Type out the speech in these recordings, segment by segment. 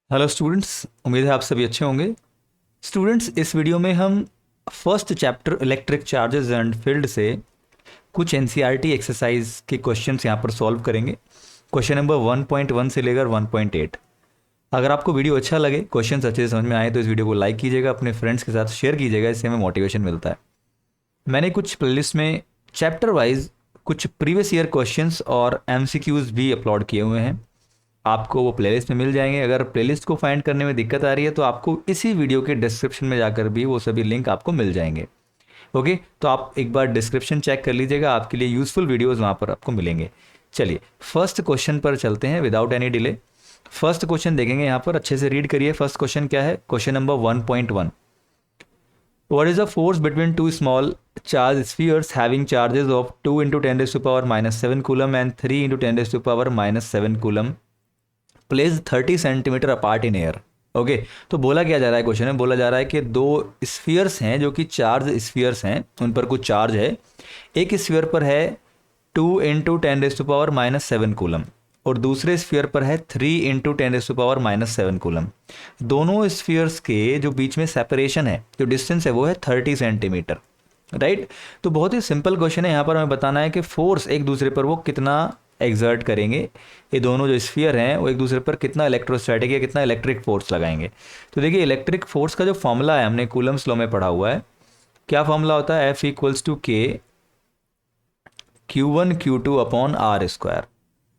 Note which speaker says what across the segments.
Speaker 1: Hello students, उम्मीद है आप सभी अच्छे होंगे। स्टूडेंट्स, इस वीडियो में हम first chapter electric charges and field से कुछ एनसीईआरटी एक्सरसाइज के क्वेश्चंस यहाँ पर सॉल्व करेंगे। क्वेश्चन नंबर 1.1 से लेकर 1.8। अगर आपको वीडियो अच्छा लगे, क्वेश्चंस अच्छे से समझ में आए तो इस वीडियो को लाइक कीजिएगा, अपने फ्रेंड्स के साथ शेयर कीजिएगा, इससे हमें मोटिवेशन मिलता है। मैंने कुछ प्लेलिस्ट में चैप्टर वाइज कुछ प्रीवियस ईयर क्वेश्चंस और एमसीक्यूज भी अपलोड किए हुए हैं, आपको वो प्लेलिस्ट में मिल जाएंगे। अगर प्लेलिस्ट को फाइंड करने में दिक्कत आ रही है तो आपको इसी वीडियो के डिस्क्रिप्शन में जाकर भी वो सभी लिंक आपको मिल जाएंगे। ओके, तो आप एक बार डिस्क्रिप्शन चेक कर लीजिएगा, आपके लिए यूजफुल वीडियोस वहाँ पर आपको मिलेंगे। चलिए फर्स्ट क्वेश्चन पर चलते हैं without any delay. First question देखेंगे, यहाँ पर अच्छे से रीड करिए। फर्स्ट क्वेश्चन क्या है? Question number 1.1। What is the force between two small charge spheres having charges of 2 into 10 raised to power minus 7 coulomb and 3 into 10 raised to power minus 7 coulomb place 30 centimetre apart in air? Okay, तो बोला क्या जा रहा है, question में बोला जा रहा है कि दो स्फीयर्स हैं जो कि चार्ज स्फीयर्स हैं, उन पर कुछ चार्ज है। एक स्फीयर पर है 2 into 10 raise to power minus 7 coulomb और दूसरे स्फीयर पर है 3 into 10 raise to power minus 7 coulomb. दोनों स्फीयर्स के जो बीच में सेपरेशन है, जो डिस्टेंस है, वो है 30 सेंटीमीटर। राइट, तो बहुत ही सिंपल क्वेश्चन है। यहाँ पर हमें बताना है कि फोर्स एक दूसरे पर वो कितना एग्जर्ट करेंगे। ये दोनों जो स्फीयर हैं वो एक दूसरे पर कितना इलेक्ट्रोस्टैटिक या कितना इलेक्ट्रिक फोर्स लगाएंगे। तो देखिए, इलेक्ट्रिक फोर्स का जो फॉर्मूला है, हमने कूलम्स लॉ में पढ़ा हुआ है। क्या फॉर्मूला होता है? F इक्वल्स टू के Q1 Q2 upon r square.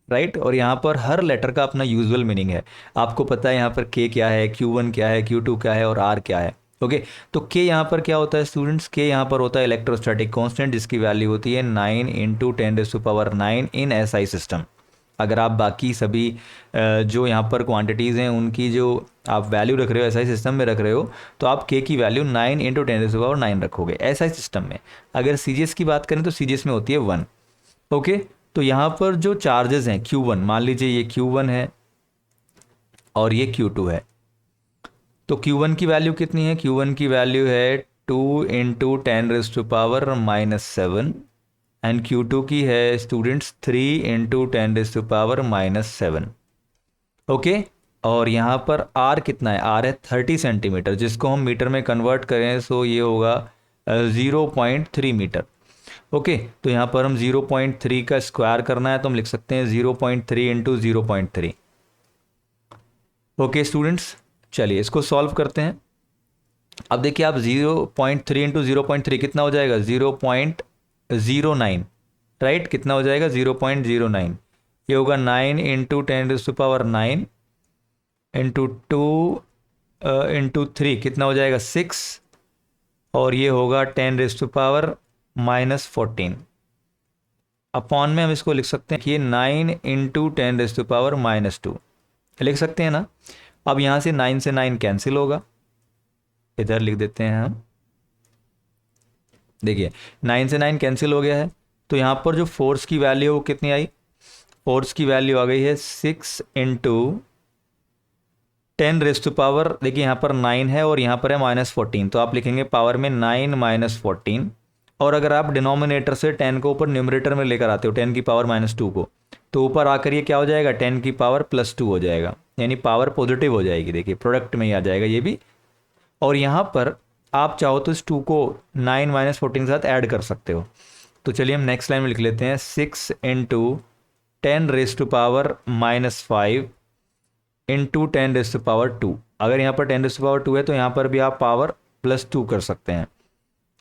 Speaker 1: Right, और यहाँ पर हर लेटर का अपना यूजुअल मीनिंग है। आपको पता है यहाँ पर K क्या है, Q1 क्या है, Q2 क्या है और R क्या है। ओके, तो K यहाँ पर क्या होता है स्टूडेंट्स? K यहाँ पर होता है इलेक्ट्रोस्टैटिक कांस्टेंट, जिसकी वैल्यू होती है 9 into 10 raise to power 9 in SI system. अगर आप बाकी सभी जो यहाँ पर क्वांटिटीज़ हैं उनकी जो आप वैल्यू रख रहे हो एसआई सिस्टम में रख रहे हो, तो आप K की value 9 into 10 raise to power 9 रखोगे एसआई सिस्टम में। अगर सीजीएस की बात करें तो सीजीएस में होती है 1। ओके, तो यहाँ पर जो चार्जेस हैं Q1, मान लीजिए ये Q1 है और ये Q2 है, तो Q1 की वैल्यू कितनी है? Q1 की वैल्यू है 2 into 10 raise to power minus 7 and Q2 की है students 3 into 10 raise to power minus 7। Okay, और यहाँ पर R कितना है? R है 30 सेंटीमीटर, जिसको हम मीटर में कन्वर्ट करें सो ये होगा 0.3 मीटर। ओके, तो यहाँ पर हम 0.3 का स्क्वायर करना है तो हम लिख सकते हैं 0.3 इंटू 0.3। ओके स्टूडेंट्स, चलिए इसको सॉल्व करते हैं। अब देखिए आप 0.3 इंटू 0.3 कितना हो जाएगा? 0.09। राइट, कितना हो जाएगा? 0.09। ये होगा 9 into 10 raise to power 9 into 2 into 3, कितना हो जाएगा? 6, और ये होगा 10 raise to power minus 14। Upon में हम इसको लिख सकते हैं कि ये 9 into 10 raise to power minus 2 लिख सकते हैं ना। अब यहाँ से 9 से 9 कैंसिल होगा, इधर लिख देते हैं हम। देखिए 9 से 9 कैंसिल हो गया है, तो यहाँ पर जो फोर्स की वैल्यू है वो कितनी आई? फोर्स की वैल्यू आ गई है 6 इंटू 10 रेज़ टू पावर, देखिए यहाँ पर 9 है और यहाँ पर है माइनस 14, तो आप लिखेंगे पावर में 9 माइनस 14। और अगर आप डिनोमिनेटर से 10 को ऊपर न्यूमरेटर में लेकर आते हो, 10 की पावर माइनस 2 को, तो ऊपर आकर ये क्या हो जाएगा? 10 की पावर प्लस 2 हो जाएगा, यानी पावर पॉजिटिव हो जाएगी। देखिए प्रोडक्ट में ही आ जाएगा ये भी। और यहाँ पर आप चाहो तो इस 2 को 9 माइनस 14 के साथ ऐड कर सकते हो। तो चलिए हम नेक्स्ट लाइन में लिख लेते हैं 6 into 10 raise to power minus 5 into 10 raise to power 2। अगर यहाँ पर 10 रेज़ टू पावर 2 है तो यहाँ पर भी आप पावर प्लस 2 कर सकते हैं।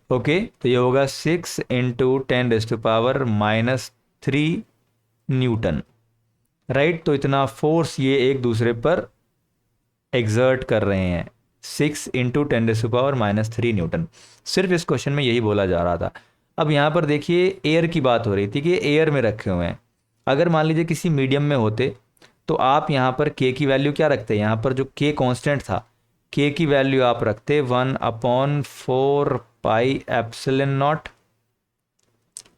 Speaker 1: ओके, तो ये होगा 6 into 10 raise to power minus 3 newton. Right, तो इतना फोर्स ये एक दूसरे पर एग्जर्ट कर रहे हैं, 6 into 10 raise to power minus 3 newton. सिर्फ इस क्वेश्चन में यही बोला जा रहा था। अब यहाँ पर देखिए एयर की बात हो रही थी कि एयर में रखे हुए हैं। अगर मान लीजिए किसी मीडियम में होते तो आप यहाँ पर K की वैल्यू क्या रखते? यहाँ पर जो K कांस्टेंट था, K की वैल्यू आप रखते 1/4 pi epsilon not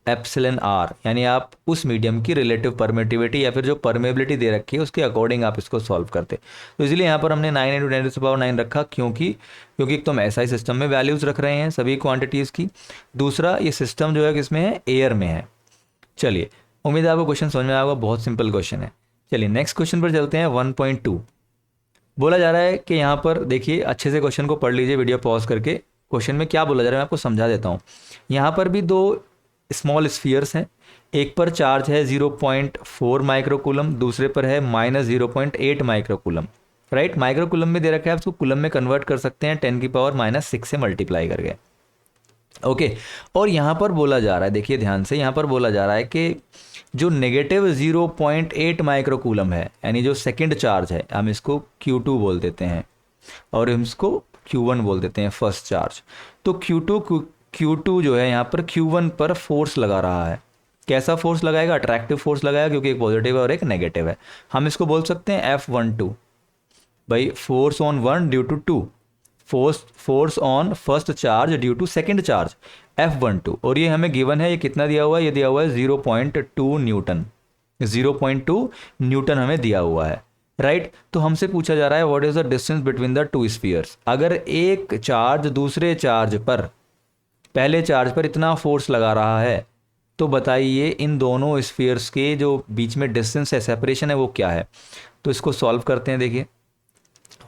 Speaker 1: epsilon R, यानी आप उस मीडियम की रिलेटिव परमिटिविटी या फिर जो परमेबिलिटी दे रखी है उसके अकॉर्डिंग आप इसको सॉल्व करते। तो इसलिए यहाँ पर हमने 9 इंटू 10 रेज़ टू पावर 9 रखा, क्योंकि एक तो हम एसआई सिस्टम में वैल्यूज़ रख रहे हैं सभी क्वांटिटीज़ की, दूसरा ये सिस्टम जो है किसमें है? एयर में है। चलिए, उम्मीद है आपको क्वेश्चन समझ में आएगा, बहुत सिंपल क्वेश्चन है। चलिए नेक्स्ट क्वेश्चन पर चलते हैं 1.2। बोला जा रहा है कि यहाँ पर देखिए, अच्छे से क्वेश्चन को पढ़ लीजिए वीडियो पॉज करके। क्वेश्चन में क्या बोला जा रहा है मैं आपको समझा देता हूँ। यहाँ पर भी दो स्मॉल स्फीयर्स हैं, एक पर चार्ज है 0.4 माइक्रोकूलम, दूसरे पर है -0.8 माइक्रोकूलम। राइट, माइक्रोकूलम में दे रखा है, उसको कूलम में कन्वर्ट कर सकते हैं 10⁻⁻6 से मल्टीप्लाई करके। ओके, और यहाँ पर बोला जा रहा है, देखिए ध्यान से, यहाँ पर बोला जा रहा है कि जो नेगेटिव 0.8 माइक्रोकूलम है, यानी जो सेकंड चार्ज है, हम इसको Q2 बोल देते हैं और हम इसको Q1 बोल देते हैं, फर्स्ट चार्ज। तो Q2 जो है यहाँ पर Q1 पर फोर्स लगा रहा है। कैसा फोर्स लगाएगा? अट्रैक्टिव फोर्स लगाएगा, क्योंकि एक पॉजिटिव है और एक नेगेटिव है। हम इसको बोल सकते हैं F12 भाई, force on one due to two, force on first charge due to second charge, F12। और ये हमें गिवन है, ये कितना दिया हुआ है? ये दिया हुआ है 0.2 न्यूटन। 0.2 न्यूटन हमें दिया हुआ है। राइट, तो हमसे पूछा जा रहा है what is the distance between the two spheres. अगर एक चार्ज दूसरे चार्ज पर, पहले चार्ज पर इतना फोर्स लगा रहा है, तो बताइए इन दोनों स्फीयर्स के जो बीच में डिस्टेंस है, सेपरेशन है, वो क्या है। तो इसको सॉल्व करते हैं। देखिए,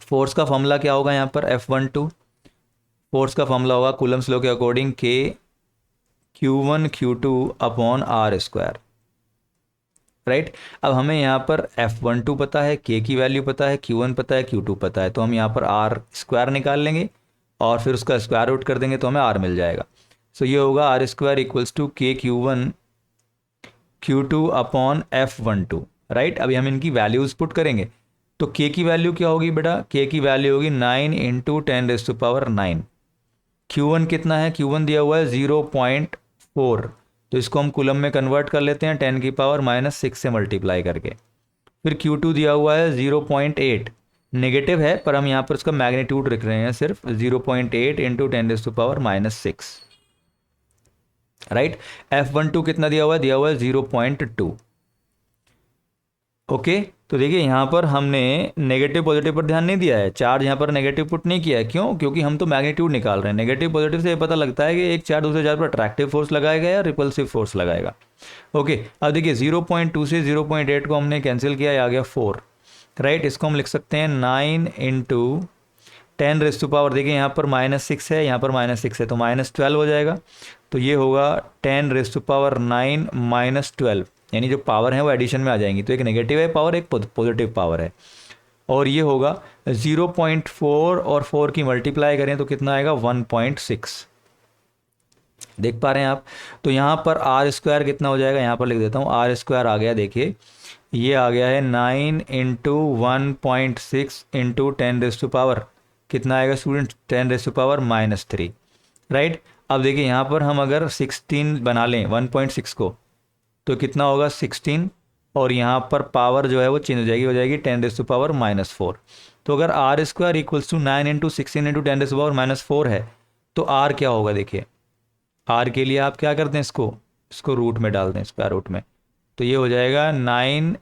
Speaker 1: फोर्स का फॉर्मूला क्या होगा यहाँ पर? F12 फोर्स का फॉर्मूला होगा कूलम्स लॉ के according K Q1 Q2 upon R square. Right, अब हमें यहाँ पर F12 पता है, K की वैल्यू पता है, Q1 पता है, Q2 पता है, तो हम यहाँ पर R स्क्वायर निकाल लेंगे और फिर उसका स्क्वायर रूट कर देंगे तो हमें R मिल जाएगा। सो ये होगा R square equals to K Q1 Q2 upon F12। Right, अभी हम इनकी वैल्यूज पुट करेंगे। तो K की वैल्यू क्या होगी बेटा? K की वैल्यू होगी 9 × 10⁻⁹। Q1 कितना है? Q1 दिया हुआ है 0.4, तो इसको हम कूलम में कन्वर्ट कर लेते हैं 10⁻⁻6 से मल्टीप्लाई करके। फिर Q2 दिया हुआ है 0.8, नेगेटिव है पर हम यहाँ पर उसका मैग्नीट्यूड लिख रहे हैं सिर्फ, 0.8 × 10⁻⁶। राइट, F12 कितना दिया हुआ है? दिया हुआ है 0.2। ओके, तो देखिए यहाँ पर हमने नेगेटिव पॉजिटिव पर ध्यान नहीं दिया है, चार्ज यहाँ पर नेगेटिव पुट नहीं किया है। क्यों? क्योंकि हम तो मैग्नीट्यूड निकाल रहे हैं। नेगेटिव पॉजिटिव से ये पता लगता है कि एक चार्ज दूसरे चार्ज पर अट्रैक्टिव फोर्स लगाएगा या रिपल्सिव फोर्स लगाएगा। ओके, अब देखिए 0.2 से 0.8 को हमने कैंसिल किया, आ गया 4। राइट, इसको हम लिख सकते हैं 9 × 10⁻, देखिए यहाँ पर -6 है, यहाँ पर -6 है, तो -12 हो जाएगा। तो ये होगा 10⁻⁹ -12, यानी जो पावर है वो एडिशन में आ जाएंगी। तो एक नेगेटिव है पावर, एक पॉजिटिव पावर है। और ये होगा 0.4 और 4 की मल्टीप्लाई करें तो कितना आएगा? 1.6। देख पा रहे हैं आप? तो यहाँ पर R स्क्वायर कितना हो जाएगा? यहाँ पर लिख देता हूँ, R स्क्वायर आ गया, देखिए ये आ गया है 9 × 1.6 × 10⁻, कितना आएगा स्टूडेंट? 10⁻⁻3। राइट, अब देखिए यहाँ पर हम अगर 16 बना लें 1.6 को, तो कितना होगा? 16, और यहाँ पर पावर जो है वो चेंज हो जाएगी 10⁻⁻4। तो अगर R स्क्वायर इक्वल्स टू 9 × 16 × 10⁻⁻4 है, तो R क्या होगा? देखिए R के लिए आप क्या करते हैं, इसको रूट में डाल दें, स्क्वायर रूट में, तो ये हो जाएगा 9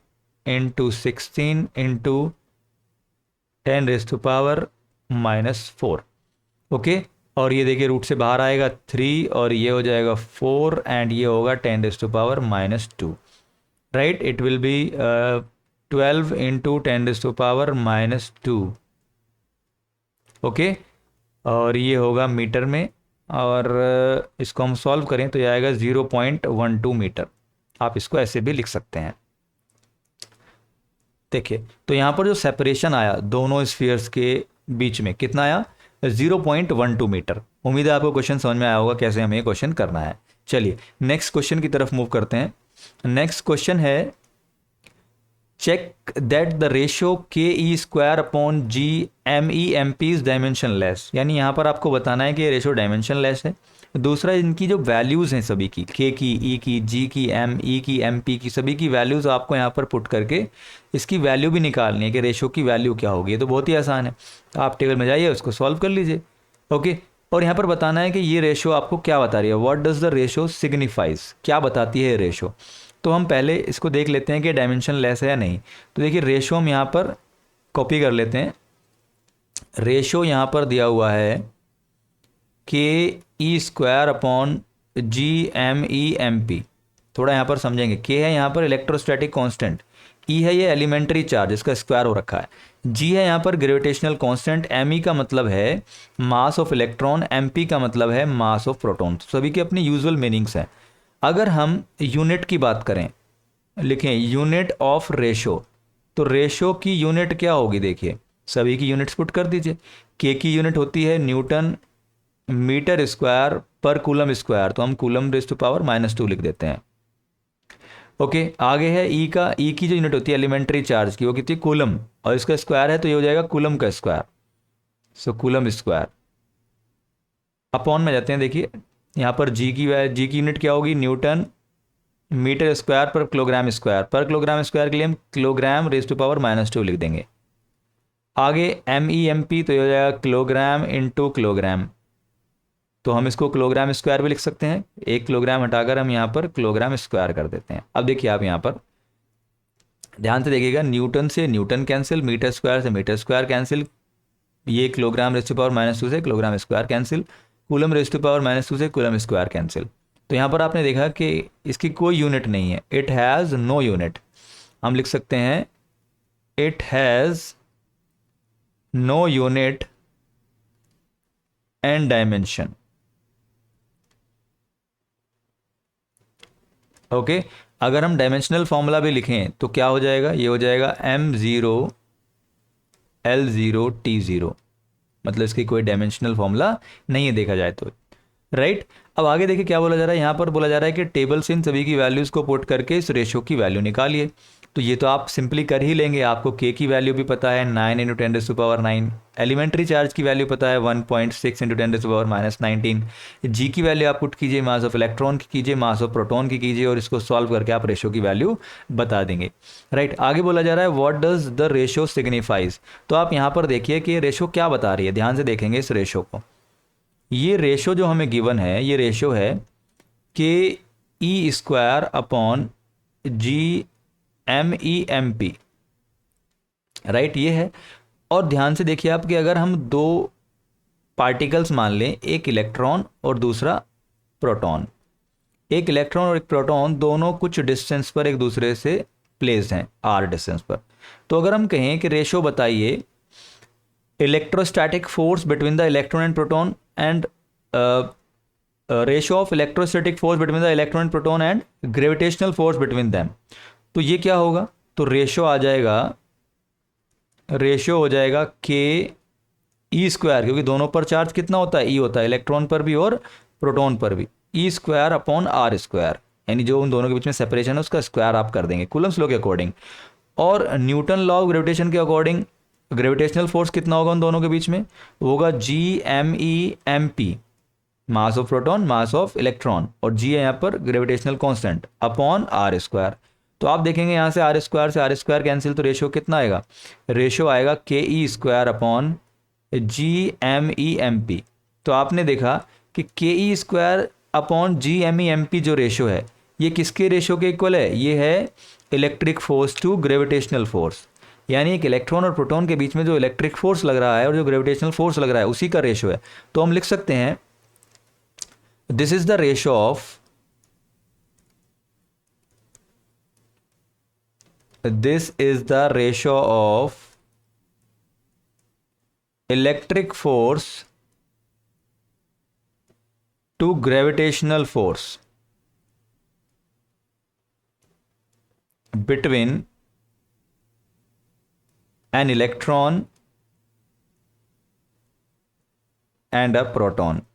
Speaker 1: × 16 × 10⁻⁻4। ओके, और ये देखिए रूट से बाहर आएगा 3, और ये हो जाएगा 4, एंड ये होगा 10⁻⁻2। Right, it will be 12 × 10⁻⁻2। Okay, और ये होगा मीटर में, और इसको हम सॉल्व करें तो ये आएगा 0.12 मीटर। आप इसको ऐसे भी लिख सकते हैं। देखिए, तो यहाँ पर जो सेपरेशन आया दोनों स्फीयर्स के बीच में, कितना आया? 0.12 मीटर। उम्मीद है आपको क्वेश्चन समझ में आया होगा कैसे हमें क्वेश्चन करना है। चलिए नेक्स्ट क्वेश्चन की तरफ मूव करते हैं। नेक्स्ट क्वेश्चन है, check that the ratio KE² upon GME/MP is dimensionless. यानी यहाँ पर आपको बताना है कि ये रेशियो डायमेंशनलेस है। दूसरा, इनकी जो वैल्यूज़ हैं सभी की, K की, E की, G की, ME की, MP की, सभी की वैल्यूज़ आपको यहाँ पर पुट करके इसकी वैल्यू भी निकालनी है कि रेशियो की वैल्यू क्या होगी। ये तो बहुत ही आसान है, आप टेबल में जाइए उसको सॉल्व कर लीजिए। ओके, और यहाँ पर बताना है कि ये रेशियो आपको क्या बता रही है, what does the ratio signifies, क्या बताती है रेशियो। तो हम पहले इसको देख लेते हैं कि डायमेंशन लेस है या नहीं। तो देखिए रेशियो हम यहाँ पर कॉपी कर लेते हैं। रेशियो यहाँ पर दिया हुआ है KE² अपॉन GME/MP। थोड़ा यहाँ पर समझेंगे, K है यहाँ पर इलेक्ट्रोस्टैटिक कांस्टेंट, ई है ये एलिमेंट्री चार्ज, इसका स्क्वायर हो रखा है। जी है यहाँ पर ग्रेविटेशनल कांस्टेंट, एम ई का मतलब है mass of electron, M P का मतलब है मास ऑफ प्रोटॉन। सभी के अपनी यूजुअल मीनिंग्स हैं। अगर हम यूनिट की बात करें, लिखें यूनिट ऑफ रेशो, तो रेशो की यूनिट क्या होगी, देखिए सभी की यूनिट्स पुट कर दीजिए। के की यूनिट होती है न्यूटन मीटर स्क्वायर पर कूलम स्क्वायर, तो हम कूलम रेज़ टू पावर -2 लिख देते हैं। ओके, आगे है ई का, ई की जो यूनिट होती है एलिमेंट्री चार्ज की, वो कितनी कूलम, और इसका स्क्वायर है तो ये हो जाएगा कूलम का स्क्वायर, सो कूलम स्क्वायर। अपॉन में जाते हैं, देखिए यहाँ पर जी की यूनिट क्या होगी, न्यूटन मीटर स्क्वायर पर किलोग्राम स्क्वायर, पर किलोग्राम स्क्वायर के लिए हम किलोग्राम रेज़ टू पावर -2 लिख देंगे। आगे एम ई एम पी, तो ये हो जाएगा किलोग्राम इंटू किलोग्राम, तो हम इसको किलोग्राम स्क्वायर भी लिख सकते हैं। 1 किलोग्राम हटाकर हम यहाँ पर किलोग्राम स्क्वायर कर देते हैं। अब देखिए आप यहाँ पर ध्यान से देखिएगा, न्यूटन से न्यूटन कैंसिल, मीटर स्क्वायर से मीटर स्क्वायर कैंसिल, ये किलोग्राम रेज़ टू पावर -2 से kilogram square cancel, coulomb raise to power -2 से कूलम स्क्वायर कैंसिल। तो यहाँ पर आपने देखा कि इसकी कोई यूनिट नहीं है, इट हैज़ नो यूनिट। हम लिख सकते हैं it has no unit and dimension. Okay, अगर हम डायमेंशनल फॉर्मूला भी लिखें तो क्या हो जाएगा, ये हो जाएगा m0 L0 T0, मतलब इसकी कोई डायमेंशनल फॉर्मूला नहीं है देखा जाए तो, राइट। अब आगे देखिए क्या बोला जा रहा है, यहाँ पर बोला जा रहा है कि टेबल से इन सभी की वैल्यूज़ को पुट करके इस रेशो की वैल्यू निकालिए। तो ये तो आप सिंपली कर ही लेंगे, आपको के की वैल्यू भी पता है 9 × 10⁻⁹, एलिमेंट्री चार्ज की वैल्यू पता है 1.6 × 10⁻⁻19, जी की वैल्यू आप पुट कीजिए, मास ऑफ इलेक्ट्रॉन की कीजिए, मास ऑफ प्रोटॉन की कीजिए, और इसको सॉल्व करके आप रेशो की वैल्यू बता देंगे, राइट। आगे बोला जा रहा है what does the ratio signifies, तो आप यहाँ पर देखिए कि रेशो क्या बता रही है, ध्यान से देखेंगे इस रेशो को। ये रेशो जो हमें गिवन है, ये रेशो है k e square upon G m e m p, right, ये है। और ध्यान से देखिए आप कि अगर हम दो पार्टिकल्स मान लें, एक इलेक्ट्रॉन और दूसरा प्रोटॉन, एक इलेक्ट्रॉन और एक प्रोटॉन दोनों कुछ डिस्टेंस पर एक दूसरे से प्लेस्ड हैं, आर डिस्टेंस पर, तो अगर हम कहें कि रेशो बताइए electrostatic force between the electron and proton and ratio of electrostatic force between the electron and proton and gravitational force between them, तो ये क्या होगा, तो रेशो आ जाएगा, रेशो हो जाएगा के ई स्क्वायर, क्योंकि दोनों पर चार्ज कितना होता है, ई होता है, इलेक्ट्रॉन पर भी और प्रोटॉन पर भी, ई स्क्वायर अपॉन आर स्क्वायर, यानी जो उन दोनों के बीच में सेपरेशन है उसका स्क्वायर आप कर देंगे कूलम्स लॉ के अकॉर्डिंग। और न्यूटन लॉ ऑफ ग्रेविटेशन के अकॉर्डिंग ग्रेविटेशनल फोर्स कितना होगा उन दोनों के बीच में, होगा G m e m p, mass of proton mass of electron, और जी है यहाँ पर gravitational constant upon r square. तो आप देखेंगे यहाँ से आर स्क्वायर कैंसिल, तो रेशो कितना आएगा, रेशो आएगा k e square upon G m e m p. तो आपने देखा कि k e square upon G m e m p जो रेशो है, ये किसके रेशो के इक्वल है, ये है electric force to gravitational force, यानी एक इलेक्ट्रॉन और प्रोटॉन के बीच में जो इलेक्ट्रिक फोर्स लग रहा है और जो ग्रेविटेशनल फोर्स लग रहा है उसी का रेशो है। तो हम लिख सकते हैं this is the ratio of, this is the ratio of electric force to gravitational force between an electron and a proton।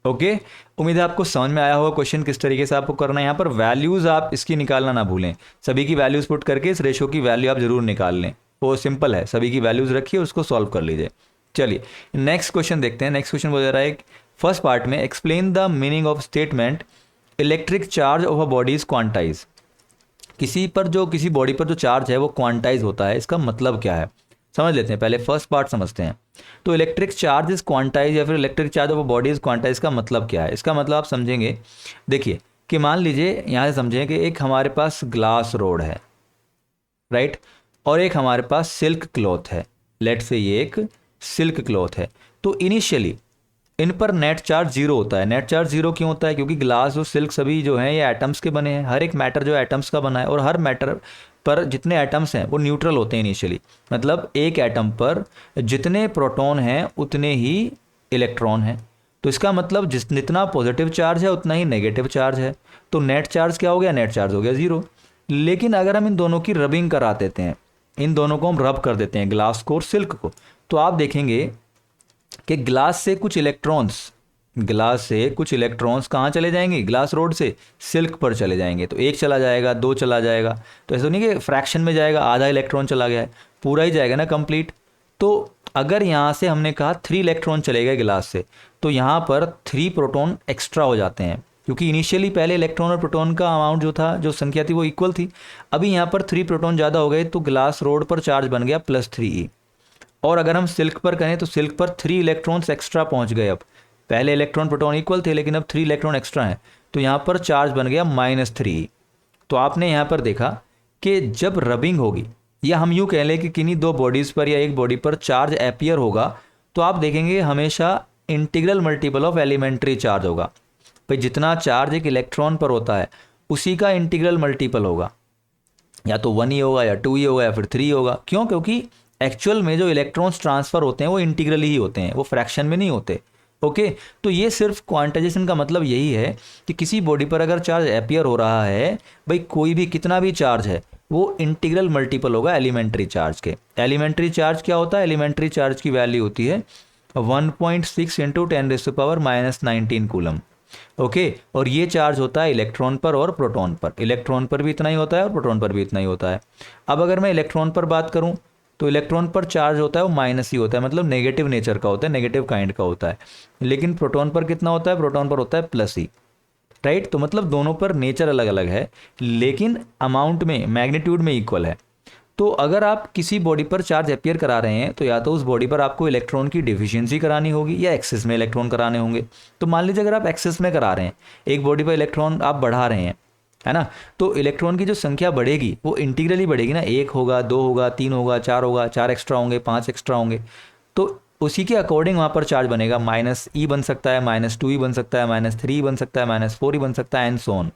Speaker 1: Okay, उम्मीद है आपको समझ में आया होगा क्वेश्चन किस तरीके से आपको करना है। यहाँ पर वैल्यूज़ आप इसकी निकालना ना भूलें, सभी की वैल्यूज़ पुट करके इस रेशो की वैल्यू आप जरूर निकाल लें, वो सिंपल है, सभी की वैल्यूज़ रखिए उसको सॉल्व कर लीजिए। चलिए नेक्स्ट क्वेश्चन देखते हैं। नेक्स्ट क्वेश्चन बोल रहा है फर्स्ट पार्ट में explain the meaning of statement electric charge of a body is quantize. किसी बॉडी पर जो चार्ज है वो क्वांटाइज होता है, इसका मतलब क्या है समझ लेते हैं, पहले फर्स्ट पार्ट समझते हैं। तो इलेक्ट्रिक चार्ज इज क्वांटाइज या फिर electric charge of a body is quantize का मतलब क्या है, इसका मतलब आप समझेंगे, देखिए कि मान लीजिए यहाँ से समझें कि एक हमारे पास ग्लास रोड है, राइट, और एक हमारे पास सिल्क क्लॉथ है, लेट से ये एक सिल्क क्लॉथ है। तो इनिशियली इन पर नेट चार्ज जीरो होता है। नेट चार्ज जीरो क्यों होता है? क्योंकि ग्लास और सिल्क सभी जो हैं ये एटम्स के बने हैं, हर एक मैटर जो एटम्स का बना है, और हर मैटर पर जितने एटम्स हैं वो न्यूट्रल होते हैं इनिशियली। मतलब एक एटम पर जितने प्रोटॉन हैं उतने ही इलेक्ट्रॉन हैं। तो इसका मतलब जितना पॉजिटिव चार्ज है उतना ही नेगेटिव चार्ज है। तो नेट चार्ज क्या हो गया? नेट चार्ज हो गया ज़ीरो। लेकिन अगर हम इन दोनों की रबिंग करा देते हैं, इन दोनों को हम रब कर देते हैं, ग्लास को और सिल्क को, तो आप देखेंगे कि ग्लास से कुछ इलेक्ट्रॉन्स कहाँ चले जाएंगे? ग्लास रोड से सिल्क पर चले जाएंगे। तो एक चला जाएगा, दो चला जाएगा, तो ऐसा नहीं कि फ्रैक्शन में जाएगा, आधा इलेक्ट्रॉन चला गया है, पूरा ही जाएगा ना कंप्लीट। तो अगर यहाँ से हमने कहा 3 इलेक्ट्रॉन चले गए ग्लास से, तो यहाँ पर 3 प्रोटॉन एक्स्ट्रा हो जाते हैं, क्योंकि इनिशियली पहले इलेक्ट्रॉन और प्रोटॉन का अमाउंट जो था, जो संख्या थी वो इक्वल थी। अभी यहाँ पर 3 प्रोटॉन ज़्यादा हो गए, तो ग्लास रोड पर चार्ज बन गया +3e। और अगर हम सिल्क पर करें तो सिल्क पर 3 इलेक्ट्रॉन्स एक्स्ट्रा पहुँच गए। अब पहले इलेक्ट्रॉन प्रोटॉन इक्वल थे, लेकिन अब 3 इलेक्ट्रॉन एक्स्ट्रा हैं, तो यहाँ पर चार्ज बन गया -3e। तो आपने यहाँ पर देखा कि जब रबिंग होगी, या हम यूँ कह लें कि किन्हीं दो बॉडीज़ पर या एक बॉडी पर चार्ज अपीयर होगा, तो आप देखेंगे हमेशा integral multiple of elementary charge होगा। भाई जितना चार्ज एक इलेक्ट्रॉन पर होता है उसी का इंटीग्रल मल्टीपल होगा, या तो 1 ही होगा, या 2 ही होगा, या फिर 3 होगा। क्यों? क्योंकि एक्चुअल में जो इलेक्ट्रॉन्स ट्रांसफ़र होते हैं वो इंटीग्रली ही होते हैं, वो फ्रैक्शन में नहीं होते। ओके, तो ये सिर्फ क्वांटाइजेशन का मतलब यही है कि किसी बॉडी पर अगर चार्ज अपीयर हो रहा है, भाई कोई भी कितना भी चार्ज है वो इंटीग्रल मल्टीपल होगा एलिमेंट्री चार्ज के। एलिमेंट्री चार्ज क्या होता है? एलिमेंट्री चार्ज की वैल्यू होती है 1.6 × 10⁻⁹ कूलम। ओके, और ये चार्ज होता है इलेक्ट्रॉन पर और प्रोटॉन पर। इलेक्ट्रॉन पर भी इतना ही होता है और प्रोटॉन पर भी इतना ही होता है। अब अगर मैं इलेक्ट्रॉन पर बात करूं तो इलेक्ट्रॉन पर चार्ज होता है वो माइनस ही होता है, मतलब नेगेटिव नेचर का होता है, नेगेटिव काइंड का होता है। लेकिन प्रोटॉन पर कितना होता है? प्रोटॉन पर होता है +ही, राइट। तो मतलब दोनों पर नेचर अलग अलग है, लेकिन अमाउंट में, मैग्नीट्यूड में इक्वल है। तो अगर आप किसी बॉडी पर चार्ज अपीयर करा रहे हैं तो या तो उस बॉडी पर आपको इलेक्ट्रॉन की डिफिशियंसी करानी होगी या एक्सेस में इलेक्ट्रॉन कराने होंगे। तो मान लीजिए अगर आप एक्सेस में करा रहे हैं, एक बॉडी पर इलेक्ट्रॉन आप बढ़ा रहे हैं, है ना, तो इलेक्ट्रॉन की जो संख्या बढ़ेगी वो इंटीग्रली बढ़ेगी ना। 1 होगा, 2 होगा, 3 होगा, 4 होगा, 4 एक्स्ट्रा होंगे, 5 एक्स्ट्रा होंगे। तो उसी के अकॉर्डिंग वहाँ पर चार्ज बनेगा। -e बन सकता है, -2e बन सकता है, -3 बन सकता है, -4 बन सकता है, एंड सो ऑन।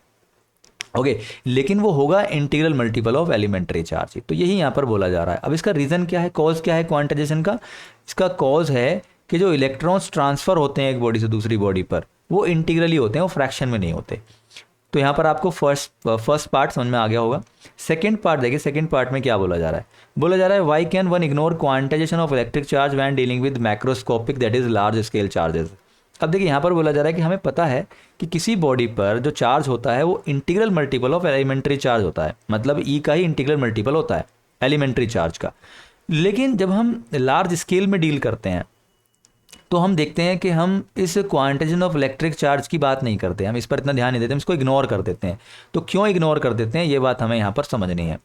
Speaker 1: ओके, लेकिन वो होगा integral multiple of elementary charge. तो यही यहाँ पर बोला जा रहा है। अब इसका रीज़न क्या है, कॉज क्या है क्वांटाइजेशन का? इसका कॉज है कि जो इलेक्ट्रॉन्स ट्रांसफ़र होते हैं एक बॉडी से दूसरी बॉडी पर, वो इंटीग्रली होते हैं, वो फ्रैक्शन में नहीं होते। तो यहाँ पर आपको फर्स्ट पार्ट समझ में आ गया होगा। सेकंड पार्ट देखिए, सेकंड पार्ट में क्या बोला जा रहा है? बोला जा रहा है why can one ignore quantization of electric charge when dealing with macroscopic that is large scale charges. अब देखिए यहाँ पर बोला जा रहा है कि हमें पता है कि किसी बॉडी पर जो चार्ज होता है वो integral multiple of elementary charge होता है, मतलब ई का ही इंटीग्रल मल्टीपल होता है एलिमेंट्री चार्ज का। लेकिन जब हम लार्ज स्केल में डील करते हैं तो हम देखते हैं कि हम इस क्वांटाइजेशन ऑफ इलेक्ट्रिक चार्ज की बात नहीं करते, हम इस पर इतना ध्यान नहीं देते, हम इसको इग्नोर कर देते हैं। तो क्यों इग्नोर कर देते हैं, ये बात हमें यहाँ पर समझनी है।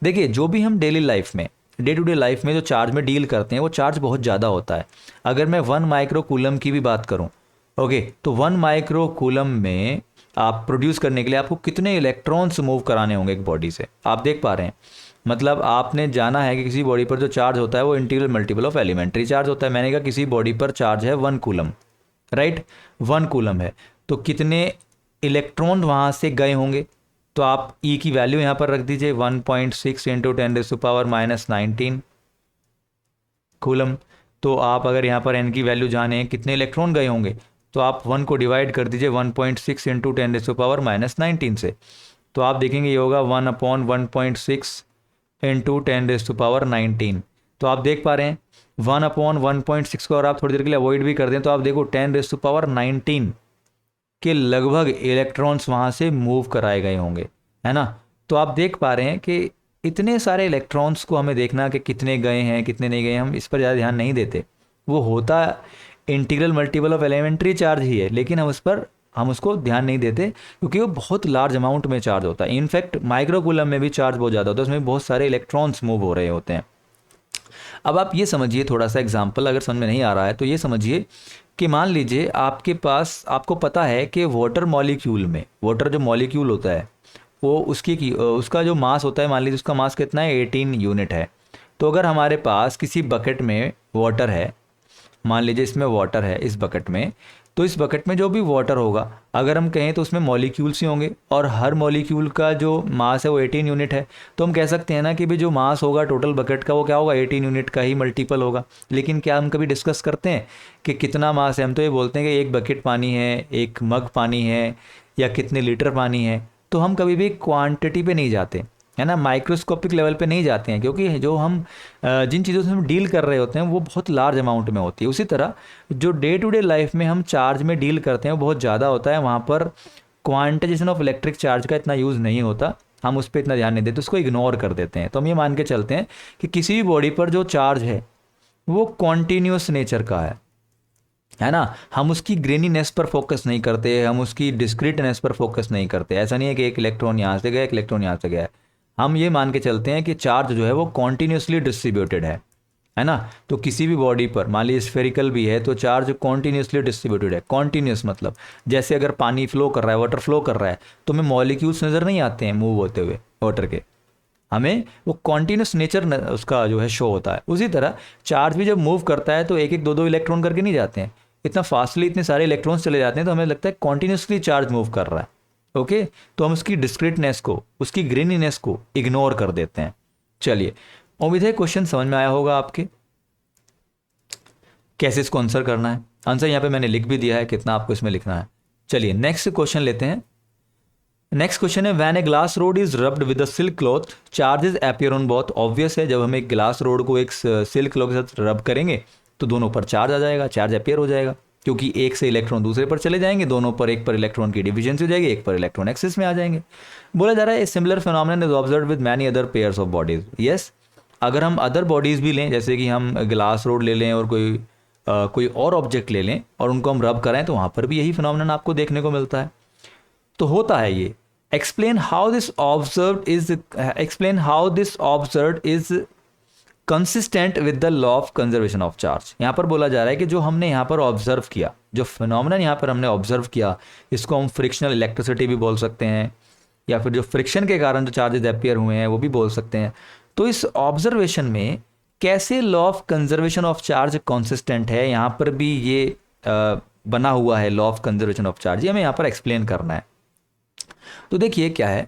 Speaker 1: देखिए, जो भी हम डेली लाइफ में, डे टू डे लाइफ में जो चार्ज में डील करते हैं वो चार्ज बहुत ज़्यादा होता है। अगर मैं 1 माइक्रो कूलम की भी बात करूँ, ओके, तो 1 माइक्रो कूलम में आप प्रोड्यूस करने के लिए आपको कितने इलेक्ट्रॉन्स मूव कराने होंगे एक बॉडी से, आप देख पा रहे हैं। मतलब आपने जाना है कि किसी बॉडी पर जो चार्ज होता है वो integral multiple of elementary charge होता है। मैंने कहा किसी बॉडी पर चार्ज है 1 कूलम, राइट, 1 कूलम है, तो कितने इलेक्ट्रॉन वहाँ से गए होंगे? तो आप ई की वैल्यू यहाँ पर रख दीजिए 1.6 × 10⁻⁹ कूलम। तो आप अगर यहाँ पर एन की वैल्यू जाने कितने इलेक्ट्रॉन गए होंगे, तो आप 1 को डिवाइड कर दीजिए 1.6 × 10⁻⁻19 से। तो आप देखेंगे ये होगा 1/1.6 × 10⁻19। तो आप देख पा रहे हैं 1/1.6 को अगर आप थोड़ी देर के लिए अवॉइड भी कर दें तो आप देखो 10⁻19 के लगभग इलेक्ट्रॉन्स वहाँ से मूव कराए गए होंगे, है ना। तो आप देख पा रहे हैं कि इतने सारे इलेक्ट्रॉन्स को हमें देखना कि कितने गए हैं कितने नहीं गए, हम इस पर ज़्यादा ध्यान नहीं देते। वो होता integral multiple of elementary charge ही है, लेकिन हम उसको ध्यान नहीं देते क्योंकि वो बहुत लार्ज अमाउंट में चार्ज होता है। इनफैक्ट माइक्रो कूलम में भी चार्ज बहुत ज़्यादा होता है, उसमें बहुत सारे इलेक्ट्रॉन्स मूव हो रहे होते हैं। अब आप ये समझिए, थोड़ा सा एग्जांपल अगर समझ में नहीं आ रहा है तो ये समझिए कि मान लीजिए आपके पास, आपको पता है कि वाटर मॉलिक्यूल में, वाटर जो मॉलिक्यूल होता है वो उसका जो मास होता है, मान लीजिए उसका मास कितना है, 18 यूनिट है। तो अगर हमारे पास किसी बकेट में वाटर है, मान लीजिए इसमें वाटर है इस बकेट में, तो इस बकेट में जो भी वाटर होगा अगर हम कहें तो उसमें मॉलिक्यूल्स ही होंगे और हर मॉलिक्यूल का जो मास है वो 18 यूनिट है। तो हम कह सकते हैं ना कि भाई जो मास होगा टोटल बकेट का वो क्या होगा, 18 यूनिट का ही मल्टीपल होगा। लेकिन क्या हम कभी डिस्कस करते हैं कि कितना मास है? हम तो ये बोलते हैं कि एक बकेट पानी है, एक मग पानी है, या कितने लीटर पानी है। तो हम कभी भी क्वांटिटी पे नहीं जाते, है ना, माइक्रोस्कोपिक लेवल पे नहीं जाते हैं, क्योंकि जो हम जिन चीज़ों से हम डील कर रहे होते हैं वो बहुत लार्ज अमाउंट में होती है। उसी तरह जो डे टू डे लाइफ में हम चार्ज में डील करते हैं वो बहुत ज़्यादा होता है, वहाँ पर क्वांटाइजेशन ऑफ इलेक्ट्रिक चार्ज का इतना यूज़ नहीं होता, हम उस पर इतना ध्यान नहीं देते, उसको इग्नोर कर देते हैं। तो हम ये मान के चलते हैं कि किसी भी बॉडी पर जो चार्ज है वो कॉन्टीन्यूस नेचर का है ना। हम उसकी ग्रेनीनेस पर फोकस नहीं करते, हम उसकी डिस्क्रीटनेस पर फोकस नहीं करते। ऐसा नहीं है कि एक इलेक्ट्रॉन यहाँ से गया, एक इलेक्ट्रॉन यहाँ से गया। हम ये मान के चलते हैं कि चार्ज जो है वो कॉन्टीन्यूसली डिस्ट्रीब्यूटेड है ना। तो किसी भी बॉडी पर मान लीजिए स्फेरिकल भी है तो चार्ज कॉन्टीन्यूसली डिस्ट्रीब्यूटेड है। कॉन्टीन्यूस मतलब जैसे अगर पानी फ्लो कर रहा है, वाटर फ्लो कर रहा है, तो हमें मॉलिक्यूल्स नज़र नहीं आते हैं मूव होते हुए वाटर के, हमें वो कॉन्टीन्यूस नेचर उसका जो है शो होता है। उसी तरह चार्ज भी जब मूव करता है तो एक एक दो दो इलेक्ट्रॉन करके नहीं जाते हैं, इतना फास्टली इतने सारे इलेक्ट्रॉन्स चले जाते हैं, तो हमें लगता है कॉन्टीन्यूसली चार्ज मूव कर रहा है। ओके, तो हम उसकी डिस्क्रीटनेस को, उसकी ग्रेनीनेस को इग्नोर कर देते हैं। चलिए, उम्मीद है क्वेश्चन समझ में आया होगा आपके। कैसे इसको आंसर करना है, आंसर यहाँ पे मैंने लिख भी दिया है, कितना आपको इसमें लिखना है। चलिए नेक्स्ट क्वेश्चन लेते हैं। नेक्स्ट क्वेश्चन है, when a glass rod is rubbed with a silk cloth charges appear on both. Obvious है, जब हम एक ग्लास रोड को एक सिल्क क्लॉथ के साथ रब करेंगे तो दोनों पर चार्ज आ जाएगा, चार्ज अपीयर हो जाएगा, क्योंकि एक से इलेक्ट्रॉन दूसरे पर चले जाएंगे, दोनों पर, एक पर इलेक्ट्रॉन की डिफिशिएंसी हो जाएगी, एक पर इलेक्ट्रॉन एक्सेस में आ जाएंगे। बोला जा रहा है similar phenomenon is observed with many other pairs of bodies. Yes, अगर हम अदर बॉडीज भी लें, जैसे कि हम ग्लास रोड ले लें और कोई और ऑब्जेक्ट ले लें और उनको हम रब कराएं, तो वहाँ पर भी यही फिनोमेनन आपको देखने को मिलता है। तो होता है ये। Explain how this observed is consistent with the law of conservation of charge. यहाँ पर बोला जा रहा है कि जो हमने यहाँ पर ऑब्जर्व किया, जो फिनोमेनन यहाँ पर हमने ऑब्जर्व किया, इसको हम फ्रिक्शनल इलेक्ट्रिसिटी भी बोल सकते हैं, या फिर जो फ्रिक्शन के कारण जो चार्जेस अपीयर हुए हैं वो भी बोल सकते हैं। तो इस ऑब्जर्वेशन में कैसे law of conservation of charge consistent है, यहाँ पर भी ये बना हुआ है law of conservation of charge, ये हमें यहाँ पर एक्सप्लेन करना है। तो देखिए क्या है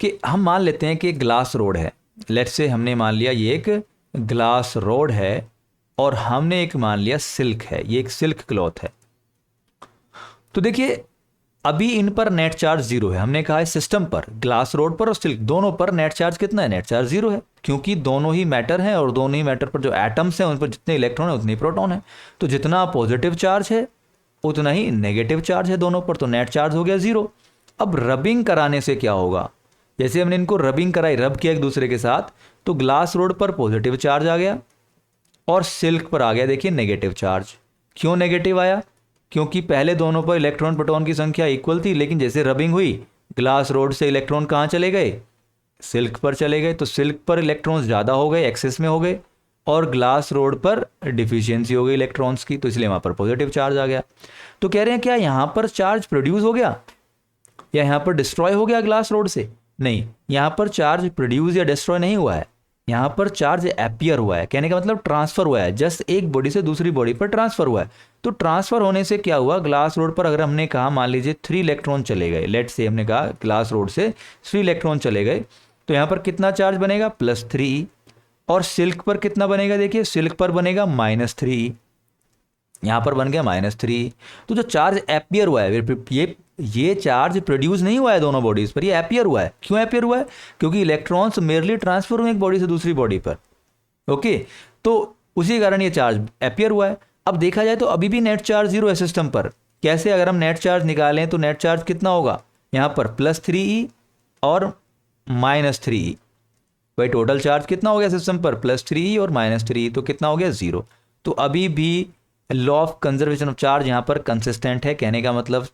Speaker 1: कि हम मान लेते हैं कि ग्लास रोड है, लेट्स से हमने मान लिया ये एक ग्लास रोड है और हमने एक मान लिया सिल्क है, ये एक सिल्क क्लॉथ है। तो देखिए अभी इन पर नेट चार्ज जीरो है। हमने कहा है सिस्टम पर, ग्लास रोड पर और सिल्क दोनों पर नेट चार्ज कितना है, नेट चार्ज जीरो है, क्योंकि दोनों ही मैटर हैं और दोनों ही मैटर पर जो एटम्स हैं उन पर जितने इलेक्ट्रॉन है उतने प्रोटॉन है। तो जितना पॉजिटिव चार्ज है उतना ही नेगेटिव चार्ज है दोनों पर, तो नेट चार्ज हो गया जीरो। अब रबिंग कराने से क्या होगा, जैसे हमने इनको रबिंग कराई, रब किया एक दूसरे के साथ, तो ग्लास रोड पर पॉजिटिव चार्ज आ गया और सिल्क पर आ गया देखिए नेगेटिव चार्ज। क्यों नेगेटिव आया, क्योंकि पहले दोनों पर इलेक्ट्रॉन प्रोटॉन की संख्या इक्वल थी, लेकिन जैसे रबिंग हुई ग्लास रोड से इलेक्ट्रॉन कहाँ चले गए, सिल्क पर चले गए। तो सिल्क पर इलेक्ट्रॉन्स ज़्यादा हो गए, एक्सेस में हो गए, और ग्लास रोड पर डिफिशियंसी हो गई इलेक्ट्रॉन्स की, तो इसलिए वहाँ पर पॉजिटिव चार्ज आ गया। तो कह रहे हैं क्या यहाँ पर चार्ज प्रोड्यूस हो गया या यहाँ पर डिस्ट्रॉय हो गया ग्लास रोड से? नहीं, यहाँ पर चार्ज प्रोड्यूस या डिस्ट्रॉय नहीं हुआ है, यहाँ पर चार्ज अपीयर हुआ है। कहने का मतलब ट्रांसफर हुआ है, जस्ट एक बॉडी से दूसरी बॉडी पर ट्रांसफर हुआ है। तो ट्रांसफर होने से क्या हुआ, ग्लास रोड पर अगर हमने कहा मान लीजिए 3 इलेक्ट्रॉन चले गए, लेट से हमने कहा ग्लास रोड से 3 इलेक्ट्रॉन चले गए, तो यहाँ पर कितना चार्ज बनेगा, +3। और सिल्क पर कितना बनेगा, देखिए सिल्क पर बनेगा -3, यहाँ पर बन गया -3। तो जो चार्ज अपीयर हुआ है, ये चार्ज प्रोड्यूस नहीं हुआ है दोनों बॉडीज पर, ये अपीयर हुआ है। क्यों अपीयर हुआ है, क्योंकि इलेक्ट्रॉन्स मेरली ट्रांसफर हुए एक बॉडी से दूसरी बॉडी पर। ओके, तो उसी कारण ये चार्ज अपीयर हुआ है। अब देखा जाए तो अभी भी नेट चार्ज जीरो है सिस्टम पर। कैसे, अगर हम नेट चार्ज निकालें तो नेट चार्ज कितना होगा, यहाँ पर +3e और -3e, भाई टोटल चार्ज कितना हो गया सिस्टम पर, +3e और -3e, तो कितना हो गया, 0। तो अभी भी law of conservation of charge यहाँ पर कंसिस्टेंट है। कहने का मतलब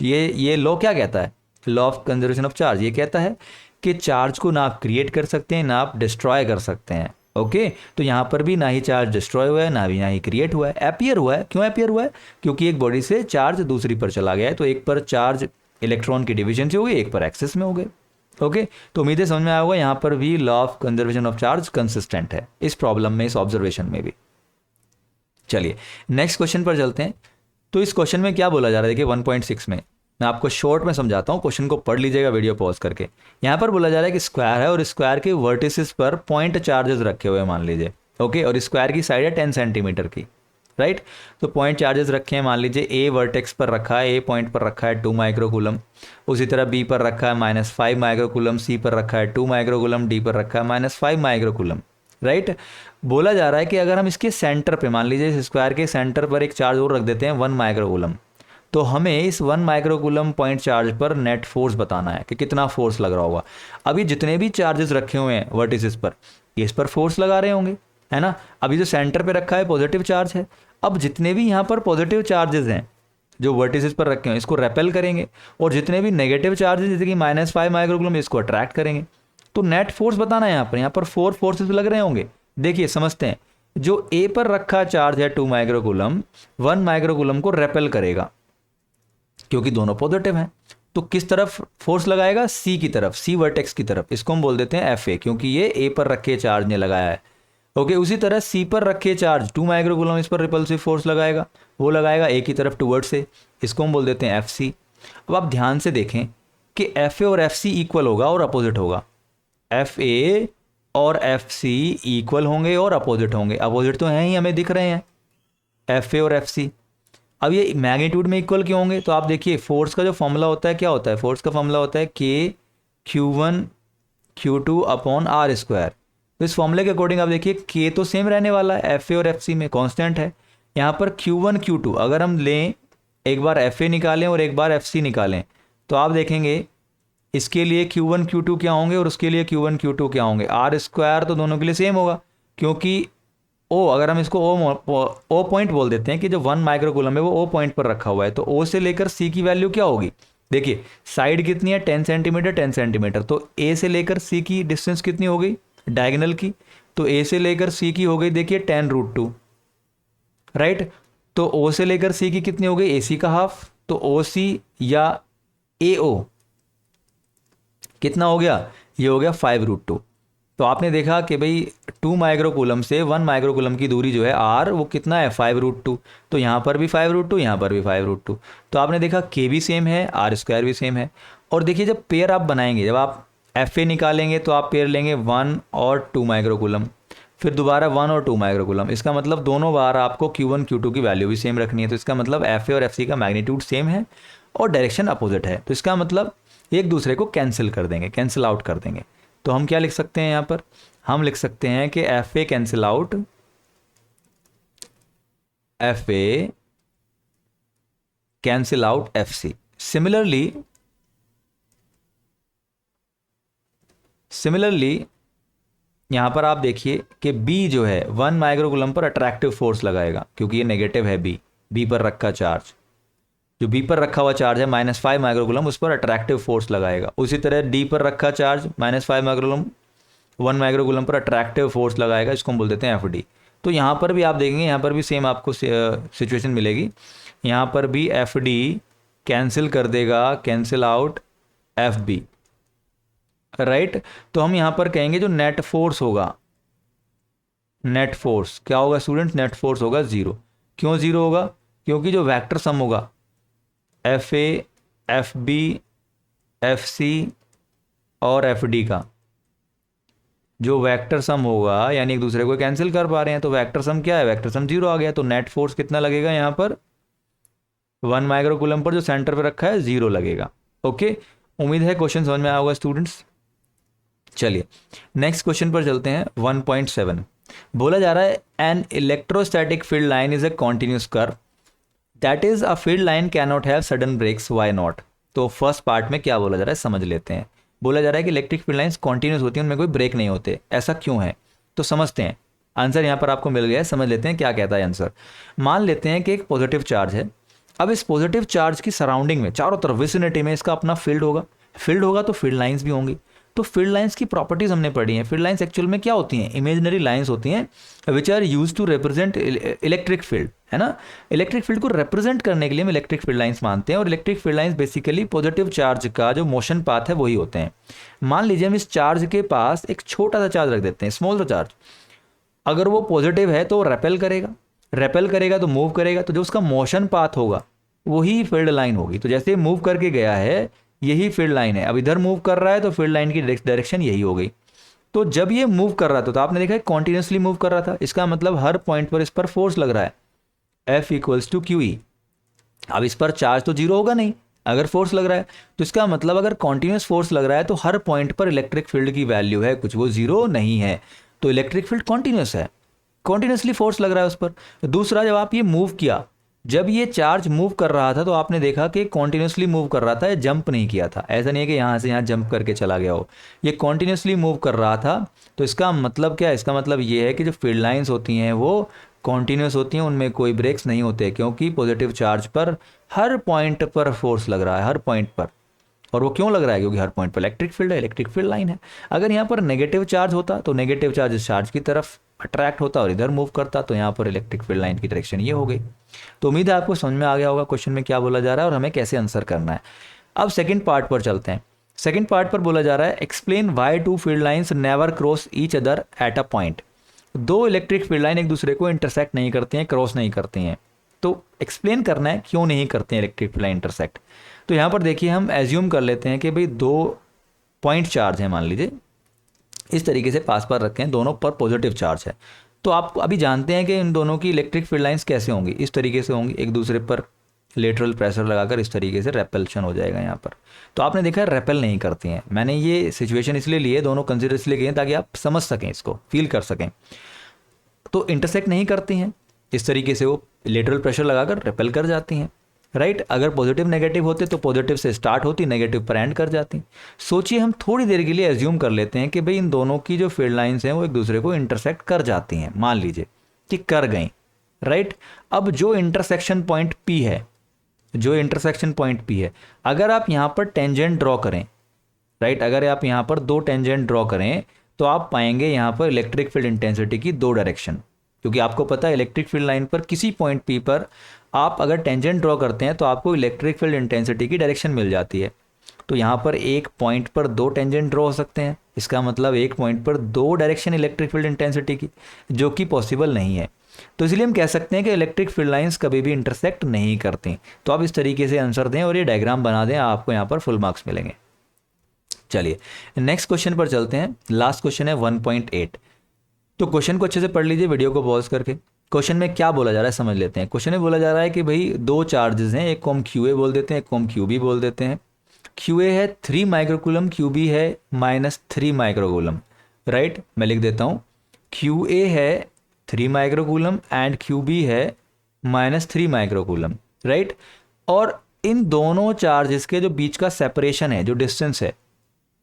Speaker 1: ये लॉ क्या कहता है, law of conservation of charge ये कहता है कि चार्ज को ना आप क्रिएट कर सकते हैं ना आप डिस्ट्रॉय कर सकते हैं। ओके, तो यहाँ पर भी ना ही चार्ज डिस्ट्रॉय हुआ है ना ही क्रिएट हुआ है, अपीयर हुआ है। क्यों अपीयर हुआ है, क्योंकि एक बॉडी से चार्ज दूसरी पर चला गया है, तो एक पर चार्ज इलेक्ट्रॉन की डिफिशिएंसी हो गई, एक पर एक्सेस में हो गए। ओके, तो उम्मीद है समझ में आया होगा, यहाँ पर भी law of conservation of charge consistent है इस प्रॉब्लम में, इस ऑब्जर्वेशन में भी। चलिए नेक्स्ट क्वेश्चन पर चलते हैं। तो इस क्वेश्चन में क्या बोला जा रहा है, देखिए 1.6 में मैं आपको शॉर्ट में समझाता हूँ, क्वेश्चन को पढ़ लीजिएगा वीडियो पॉज करके। यहाँ पर बोला जा रहा है कि स्क्वायर है और स्क्वायर के वर्टिसेस पर पॉइंट चार्जेस रखे हुए हैं मान लीजिए, ओके, और स्क्वायर की साइड है 10 सेंटीमीटर की, राइट। तो पॉइंट चार्जेस रखे हैं, मान लीजिए ए वर्टेक्स पर रखा है, ए पॉइंट पर रखा है 2 माइक्रोकूलम, उसी तरह बी पर रखा है -5 माइक्रोकूलम, सी पर रखा है 2 माइक्रोकूलम, डी पर रखा है -5 माइक्रोकूलम, राइट। बोला जा रहा है कि अगर हम इसके सेंटर पे, मान लीजिए इस स्क्वायर के सेंटर पर एक चार्ज और रख देते हैं 1 माइक्रोकूलम, तो हमें इस 1 माइक्रोकूलम पॉइंट चार्ज पर नेट फोर्स बताना है कि कितना फोर्स लग रहा होगा। अभी जितने भी चार्जेस रखे हुए हैं वर्टिसेस पर, ये इस पर फोर्स लगा रहे होंगे, है ना। अभी जो सेंटर पे रखा है पॉजिटिव चार्ज है, अब जितने भी यहाँ पर पॉजिटिव चार्जेस हैं जो वर्टिसेस पर रखे हैं इसको रेपेल करेंगे, और जितने भी नेगेटिव चार्जेस जैसे कि -5 माइक्रोकूलम इसको अट्रैक्ट करेंगे। तो नेट फोर्स बताना है यहाँ पर 4 फोर्सेस लग रहे होंगे। देखिए समझते हैं, जो ए पर रखा चार्ज है 2 माइक्रोकूलम, 1 माइक्रोकूलम को रेपेल करेगा क्योंकि दोनों पॉजिटिव हैं। तो किस तरफ फोर्स लगाएगा, सी की तरफ, सी वर्टेक्स की तरफ, इसको हम बोल देते हैं FA, क्योंकि ये ए पर रखे चार्ज ने लगाया है, ओके। उसी तरह सी पर रखे चार्ज 2 माइक्रोकूलम इस पर रिपल्सिव फोर्स लगाएगा, वो लगाएगा ए की तरफ टुवर्ड्स से, इसको हम बोल देते हैं FC। अब आप ध्यान से देखें कि FA और FC इक्वल होगा और अपोजिट होगा, FA और FC इक्वल होंगे और अपोजिट होंगे, अपोजिट तो हैं ही, हमें दिख रहे हैं FA और FC। अब ये मैग्नीट्यूड में इक्वल क्यों होंगे, तो आप देखिए फोर्स का जो फॉर्मूला होता है क्या होता है, फोर्स का फॉर्मूला होता है KQ1 Q2 अपॉन R²। तो इस फॉर्मूले के अकॉर्डिंग आप देखिए K तो सेम रहने वाला है, FA और FC में कांस्टेंट है। यहाँ पर Q1 Q2 अगर हम लें, एक बार FA निकालें और एक बार FC निकालें, तो आप देखेंगे इसके लिए Q1 Q2 क्या होंगे और उसके लिए Q1 Q2 क्या होंगे। R² तो दोनों के लिए सेम होगा, क्योंकि ओ, अगर हम इसको ओ पॉइंट बोल देते हैं कि जो 1 माइक्रोकूलम है वो ओ पॉइंट पर रखा हुआ है, तो ओ से लेकर सी की वैल्यू क्या होगी, देखिए साइड कितनी है 10 सेंटीमीटर 10 सेंटीमीटर, तो ए से लेकर सी की डिस्टेंस कितनी हो गई डायगोनल की, तो ए से लेकर सी की हो गई देखिए 10√2, राइट। तो ओ से लेकर सी की कितनी हो गई, ए सी का हाफ, तो ओ सी या ए ओ कितना हो गया, ये हो गया 5√2। तो आपने देखा कि भाई 2 माइक्रोकूलम से 1 माइक्रोकूलम की दूरी जो है R वो कितना है 5√2, तो यहाँ पर भी 5√2, यहाँ पर भी 5√2। तो आपने देखा K भी सेम है, R² भी सेम है। और देखिए जब पेयर आप बनाएंगे, जब आप FA निकालेंगे तो आप पेयर लेंगे 1 और 2 माइक्रोकूलम, फिर दोबारा 1 और 2 माइक्रोकूलम, इसका मतलब दोनों बार आपको Q1 Q2 की वैल्यू भी सेम रखनी है। तो इसका मतलब FA और FC का मैग्नीट्यूड सेम है और डायरेक्शन अपोजिट है, तो इसका मतलब एक दूसरे को कैंसिल कर देंगे, कैंसिल आउट कर देंगे। तो हम क्या लिख सकते हैं यहाँ पर, हम लिख सकते हैं कि FA cancel out, FA cancel out FC। Similarly यहां पर आप देखिए कि B जो है 1 माइक्रोकूलम पर अट्रैक्टिव फोर्स लगाएगा, क्योंकि ये नेगेटिव है B पर रखा चार्ज, जो B पर रखा हुआ चार्ज है -5 माइक्रोकूलम, उस पर अट्रैक्टिव फोर्स लगाएगा। उसी तरह D पर रखा चार्ज -5 माइक्रोकूलम 1 माइक्रोकूलम पर अट्रैक्टिव फोर्स लगाएगा, इसको हम बोल देते हैं FD। तो यहाँ पर भी आप देखेंगे, यहाँ पर भी सेम आपको सिचुएशन मिलेगी, यहाँ पर भी FD कैंसिल कर देगा, कैंसिल आउट FB, राइट। तो हम यहाँ पर कहेंगे जो नेट फोर्स होगा, नेट फोर्स क्या होगा स्टूडेंट्स, नेट फोर्स होगा 0। क्यों 0 होगा, क्योंकि जो वेक्टर सम होगा FA FB FC और FD का जो वेक्टर सम होगा, यानी एक दूसरे को कैंसिल कर पा रहे हैं, तो वेक्टर सम क्या है, वेक्टर सम 0 आ गया। तो नेट फोर्स कितना लगेगा यहाँ पर, 1 माइक्रोकूलम पर जो सेंटर पे रखा है 0 लगेगा, ओके। उम्मीद है क्वेश्चन समझ में आया होगा स्टूडेंट्स। चलिए नेक्स्ट क्वेश्चन पर चलते हैं। 1.7 बोला जा रहा है an electrostatic field line is a continuous curve that is a field line can not have sudden breaks, why not. तो फर्स्ट पार्ट में क्या बोला जा रहा है समझ लेते हैं। बोला जा रहा है कि इलेक्ट्रिक फील्ड लाइंस कॉन्टिन्यूस होती हैं, उनमें कोई ब्रेक नहीं होते, ऐसा क्यों है, तो समझते हैं। आंसर यहाँ पर आपको मिल गया है, समझ लेते हैं क्या कहता है आंसर। मान लेते हैं कि एक पॉजिटिव चार्ज है, अब इस पॉजिटिव चार्ज की सराउंडिंग में चारों तरफ विसिनिटी में इसका अपना फील्ड होगा तो फील्ड लाइंस भी होंगी। तो फील्ड लाइंस की प्रॉपर्टीज हमने पढ़ी हैं। फील्ड लाइंस एक्चुअल में क्या होती हैं, इमेजिनरी लाइंस होती हैं which are use to represent electric field, है ना। इलेक्ट्रिक फील्ड को रिप्रेजेंट करने के लिए हम इलेक्ट्रिक फील्ड लाइंस मानते हैं, और electric field lines basically positive charge का जो मोशन पाथ है वही होते हैं। मान लीजिए हम इस चार्ज के पास एक छोटा सा चार्ज रख देते हैं, स्मॉल सा चार्ज, अगर वो पॉजिटिव है तो रेपेल करेगा, रेपेल करेगा तो मूव करेगा, तो जो उसका मोशन पाथ होगा वही फील्ड लाइन होगी। तो जैसे मूव करके गया है यही फील्ड लाइन है, अब इधर मूव कर रहा है तो फील्ड लाइन की डायरेक्शन यही हो गई। तो जब ये मूव कर रहा था तो आपने देखा है कॉन्टिन्यूसली मूव कर रहा था, इसका मतलब हर पॉइंट पर इस पर फोर्स लग रहा है, F equals to Q E. अब इस पर चार्ज तो जीरो होगा नहीं अगर फोर्स लग रहा है, तो इसका मतलब अगर कॉन्टिन्यूस फोर्स लग रहा है तो हर पॉइंट पर इलेक्ट्रिक फील्ड की वैल्यू है कुछ, वो जीरो नहीं है, तो इलेक्ट्रिक फील्ड कॉन्टिन्यूस है, कॉन्टिन्यूसली फोर्स लग रहा है उस पर। दूसरा, जब आप ये मूव किया, जब ये चार्ज मूव कर रहा था तो आपने देखा कि कॉन्टिन्यूसली मूव कर रहा था, ये जंप नहीं किया था, ऐसा नहीं है कि यहाँ से यहाँ जंप करके चला गया हो, ये कॉन्टिन्यूसली मूव कर रहा था। तो इसका मतलब क्या है, इसका मतलब ये है कि जो फील्ड लाइंस होती हैं वो कॉन्टिन्यूस होती हैं, उनमें कोई ब्रेक्स नहीं होते, क्योंकि पॉजिटिव चार्ज पर हर पॉइंट पर फोर्स लग रहा है, हर पॉइंट पर। और वो क्यों लग रहा है, क्योंकि हर पॉइंट पर इलेक्ट्रिक फील्ड है, इलेक्ट्रिक फील्ड लाइन है। अगर यहाँ पर नेगेटिव चार्ज होता तो नेगेटिव चार्ज इस चार्ज की तरफ अट्रैक्ट होता और इधर मूव करता, तो यहाँ पर इलेक्ट्रिक फील्ड लाइन की डायरेक्शन ये हो गई। तो उम्मीद है आपको समझ में आ गया होगा क्वेश्चन में क्या बोला जा रहा है और हमें कैसे आंसर करना है। अब सेकंड पार्ट पर चलते हैं। सेकंड पार्ट पर बोला जा रहा है explain why two field lines never cross each other at a point. दो इलेक्ट्रिक फील्ड लाइन एक दूसरे को इंटरसेक्ट नहीं करती हैं, क्रॉस नहीं करती हैं, तो एक्सप्लेन करना है क्यों नहीं करते हैं इलेक्ट्रिक फील्ड लाइन इंटरसेक्ट। तो यहाँ पर देखिए हम एज्यूम कर लेते हैं कि भाई दो पॉइंट चार्ज हैं, मान लीजिए इस तरीके से पास पर रखें, दोनों पर पॉजिटिव चार्ज है। तो आप अभी जानते हैं कि इन दोनों की इलेक्ट्रिक फील्ड लाइंस कैसे होंगी, इस तरीके से होंगी, एक दूसरे पर लेटरल प्रेशर लगाकर इस तरीके से रेपल्शन हो जाएगा यहाँ पर। तो आपने देखा है रेपेल नहीं करती हैं। मैंने ये सिचुएशन इसलिए ली है, दोनों कंसिडर इसलिए किए ताकि आप समझ सकें, इसको फील कर सकें। तो इंटरसेक्ट नहीं करती हैं, इस तरीके से वो लेटरल प्रेशर लगाकर रेपेल कर जाती हैं, राइट। अगर पॉजिटिव नेगेटिव होते तो पॉजिटिव से स्टार्ट होती, नेगेटिव पर एंड कर जाती। सोचिए हम थोड़ी देर के लिए एज्यूम कर लेते हैं कि भाई इन दोनों की जो फील्ड लाइंस हैं वो एक दूसरे को इंटरसेक्ट कर जाती हैं, मान लीजिए कि कर गई, राइट। अब जो इंटरसेक्शन पॉइंट P है, जो इंटरसेक्शन पॉइंट P है, अगर आप यहाँ पर टेंजेंट ड्रॉ करें, राइट, अगर आप यहाँ पर दो टेंजेंट ड्रॉ करें तो आप पाएंगे यहाँ पर इलेक्ट्रिक फील्ड इंटेंसिटी की दो डायरेक्शन, क्योंकि आपको पता है इलेक्ट्रिक फील्ड लाइन पर किसी पॉइंट P पर आप अगर टेंजेंट ड्रॉ करते हैं तो आपको इलेक्ट्रिक फील्ड इंटेंसिटी की डायरेक्शन मिल जाती है। तो यहाँ पर एक पॉइंट पर दो टेंजेंट ड्रॉ हो सकते हैं, इसका मतलब एक पॉइंट पर दो डायरेक्शन इलेक्ट्रिक फील्ड इंटेंसिटी की, जो कि पॉसिबल नहीं है। तो इसलिए हम कह सकते हैं कि इलेक्ट्रिक फील्ड लाइंस कभी भी इंटरसेक्ट नहीं करती। तो आप इस तरीके से आंसर दें और ये डायग्राम बना दें, आपको यहाँ पर फुल मार्क्स मिलेंगे। चलिए नेक्स्ट क्वेश्चन पर चलते हैं। लास्ट क्वेश्चन है 1.8। तो क्वेश्चन को अच्छे से पढ़ लीजिए वीडियो को पॉज करके। क्वेश्चन में क्या बोला जा रहा है समझ लेते हैं। क्वेश्चन में बोला जा रहा है कि भाई दो चार्जेस हैं, एक को हम QA बोल देते हैं, एक को हम QB बोल देते हैं। QA है 3 माइक्रोकूलम, QB है -3 माइक्रोकूलम, राइट। मैं लिख देता हूँ, QA है 3 माइक्रोकूलम एंड QB है -3 माइक्रोकूलम, राइट। और इन दोनों चार्जेस के जो बीच का सेपरेशन है, जो डिस्टेंस है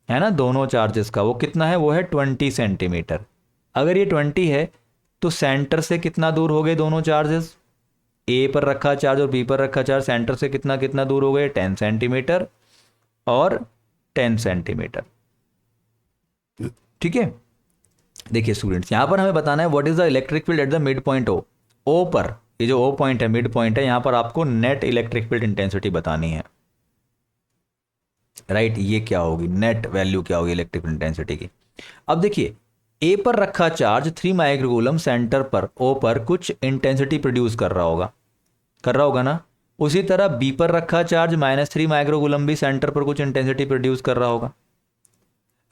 Speaker 1: ना, दोनों चार्जेस का, वो कितना है, वो है 20 सेंटीमीटर। अगर ये 20 है तो सेंटर से कितना दूर हो गए दोनों चार्जेस, ए पर रखा चार्ज और बी पर रखा चार्ज सेंटर से कितना कितना दूर हो गए, 10 सेंटीमीटर और 10 सेंटीमीटर, ठीक है। देखिए स्टूडेंट्स, यहां पर हमें बताना है what is the electric field at the mid point O पर, ये जो O पॉइंट है, मिड पॉइंट है, यहां पर आपको नेट इलेक्ट्रिक फील्ड इंटेंसिटी बतानी है, राइट। ये क्या होगी, नेट वैल्यू क्या होगी इलेक्ट्रिक फील्ड इंटेंसिटी की। अब देखिए ए पर रखा चार्ज 3 माइक्रोकूलम सेंटर पर O पर कुछ इंटेंसिटी प्रोड्यूस कर रहा होगा ना। उसी तरह बी पर रखा चार्ज -3 माइक्रोकूलम भी सेंटर पर कुछ इंटेंसिटी प्रोड्यूस कर रहा होगा,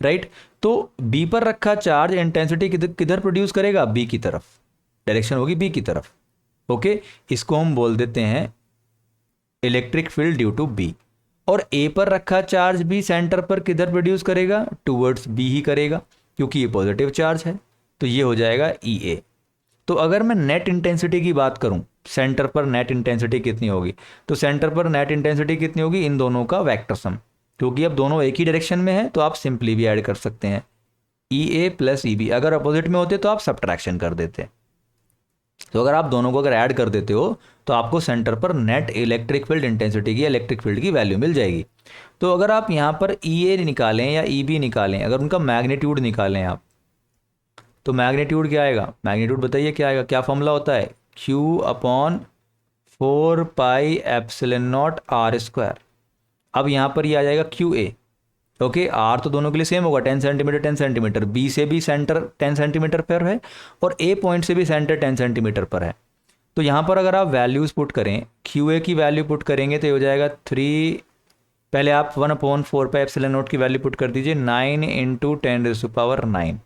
Speaker 1: राइट। तो बी पर रखा चार्ज इंटेंसिटी किधर प्रोड्यूस करेगा, बी की तरफ, डायरेक्शन होगी बी की तरफ, ओके। इसको हम बोल देते हैं electric field due to B. और ए पर रखा चार्ज भी सेंटर पर किधर प्रोड्यूस करेगा, टूवर्ड्स बी ही करेगा, क्योंकि ये पॉजिटिव चार्ज है, तो ये हो जाएगा EA। तो अगर मैं नेट इंटेंसिटी की बात करूं, सेंटर पर नेट इंटेंसिटी कितनी होगी, तो सेंटर पर नेट इंटेंसिटी कितनी होगी, इन दोनों का वेक्टर सम, क्योंकि अब दोनों एक ही डायरेक्शन में है तो आप सिंपली भी ऐड कर सकते हैं, EA + EB। अगर अपोजिट में होते तो आप सब्ट्रैक्शन कर देते। तो अगर आप दोनों को अगर ऐड कर देते हो तो आपको सेंटर पर नेट इलेक्ट्रिक फील्ड इंटेंसिटी की, इलेक्ट्रिक फील्ड की वैल्यू मिल जाएगी। तो अगर आप यहाँ पर EA निकालें या EB निकालें, अगर उनका मैग्नीट्यूड निकालें आप, तो मैग्नीट्यूड क्या आएगा, मैग्नीट्यूड बताइए क्या आएगा, क्या फॉर्मूला होता है, Q/4πε0 r²। अब यहाँ पर ये आ जाएगा QA, ओके। आर तो दोनों के लिए सेम होगा, 10 सेंटीमीटर 10 सेंटीमीटर, बी से भी सेंटर 10 सेंटीमीटर पर है और ए पॉइंट से भी सेंटर 10 सेंटीमीटर पर है। तो यहाँ पर अगर आप वैल्यूज़ पुट करें, क्यू ए की वैल्यू पुट करेंगे तो ये हो जाएगा 3, पहले आप 1/4πε0 की वैल्यू पुट कर दीजिए 9 × 10⁻⁹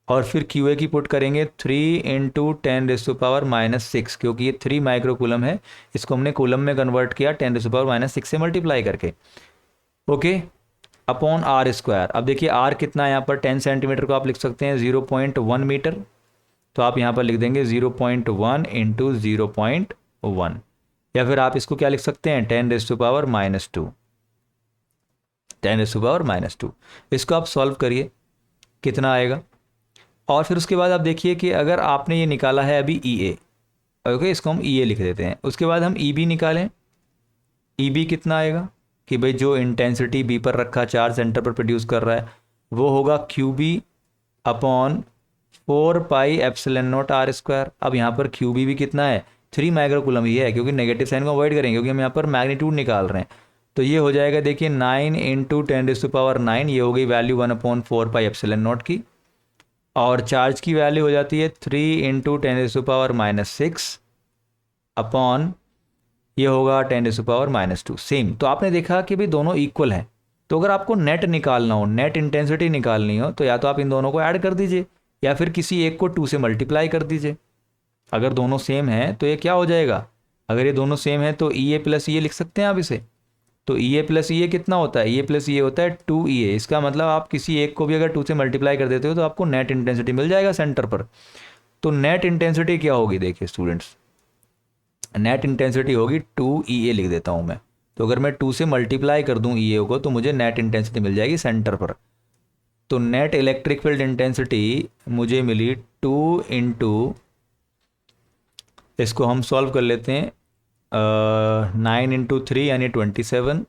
Speaker 1: और फिर क्यू ए की पुट करेंगे 3 × 10⁻⁻6 क्योंकि ये 3 माइक्रो कूलम है, इसको हमने कूलम में कन्वर्ट किया 10⁻⁻6 से मल्टीप्लाई करके, ओके, अपॉन आर स्क्वायर। अब देखिए आर कितना है यहाँ पर, 10 सेंटीमीटर को आप लिख सकते हैं 0.1 मीटर, तो आप यहाँ पर लिख देंगे 0.1 × 0.1, या फिर आप इसको क्या लिख सकते हैं 10⁻⁻2, 10⁻⁻2। इसको आप सॉल्व करिए कितना आएगा, और फिर उसके बाद आप देखिए कि अगर आपने ये निकाला है अभी ई ए, ओके, इसको हम ई ए लिख देते हैं, उसके बाद हम ई बी निकालें, ई बी कितना आएगा कि भाई जो इंटेंसिटी बी पर रखा चार्ज सेंटर पर प्रोड्यूस कर रहा है वो होगा q B upon 4πε0 r square. अब यहाँ पर क्यू बी भी कितना है 3 माइक्रोकूलम ही है, क्योंकि नेगेटिव साइन को अवॉइड करेंगे क्योंकि हम यहाँ पर मैग्नीट्यूड निकाल रहे हैं। तो ये हो जाएगा देखिए 9 × 10⁻⁹, ये हो गई वैल्यू 1/4πε0 की, और चार्ज की वैल्यू हो जाती है 3 × 10⁻⁻6 अपॉन ये होगा 10⁻⁻2 सेम। तो आपने देखा कि भाई दोनों इक्वल हैं, तो अगर आपको नेट निकालना हो, नेट इंटेंसिटी निकालनी हो, तो या तो आप इन दोनों को ऐड कर दीजिए या फिर किसी एक को 2 से मल्टीप्लाई कर दीजिए। अगर दोनों सेम हैं तो ये क्या हो जाएगा, अगर ये दोनों सेम है तो ई ए प्लस ई ए लिख सकते हैं आप इसे। तो ई ए प्लस ई ए कितना होता है, ई ए प्लस ई ए होता है 2 इसका मतलब आप किसी एक को भी अगर 2 से मल्टीप्लाई कर देते हो तो आपको नेट इंटेंसिटी मिल जाएगा सेंटर पर। तो नेट इंटेंसिटी क्या होगी, देखिए स्टूडेंट्स, नेट इंटेंसिटी होगी 2 लिख देता हूँ मैं। तो अगर मैं 2 से मल्टीप्लाई कर दूँ ई को तो मुझे नेट इंटेंसिटी मिल जाएगी सेंटर पर। तो नेट इलेक्ट्रिक फील्ड इंटेंसिटी मुझे मिली 2 × इसको हम सॉल्व कर लेते हैं 9 × 3 यानी 27,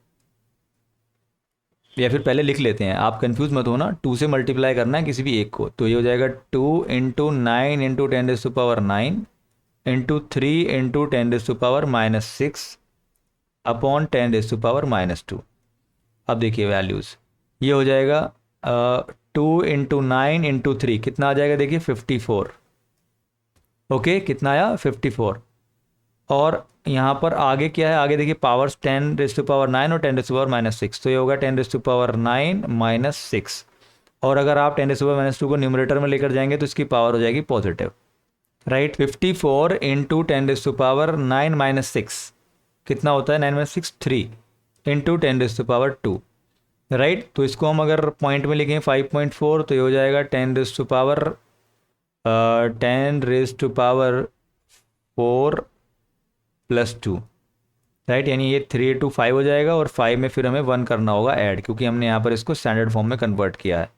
Speaker 1: या फिर पहले लिख लेते हैं, आप कंफ्यूज मत होना, 2 से मल्टीप्लाई करना है किसी भी एक को। तो ये हो जाएगा 2 × 9 × 10⁻⁹ इंटू 3 × 10⁻⁻6 अपॉन 10⁻⁻2। अब देखिए वैल्यूज़, ये हो जाएगा 2 × 9 × 3 कितना आ जाएगा, देखिए 54, ओके, कितना आया 54। और यहाँ पर आगे क्या है, आगे देखिए पावर्स 10⁻9 और 10⁻⁻6, तो ये होगा 10⁻9 - 6। और अगर आप 10⁻⁻2 को न्यूमरेटर में लेकर जाएंगे तो इसकी पावर हो जाएगी पॉजिटिव, राइट। 54 × 10⁻9 - 6 कितना होता है, 9 - 6 3 × 10⁻2, राइट। तो इसको हम अगर पॉइंट में लिखें 5.4 तो ये हो जाएगा 10⁻4 + 2, राइट, यानी ये 3 × 5 हो जाएगा, और 5 में फिर हमें 1 करना होगा ऐड, क्योंकि हमने यहाँ पर इसको स्टैंडर्ड फॉर्म में कन्वर्ट किया है,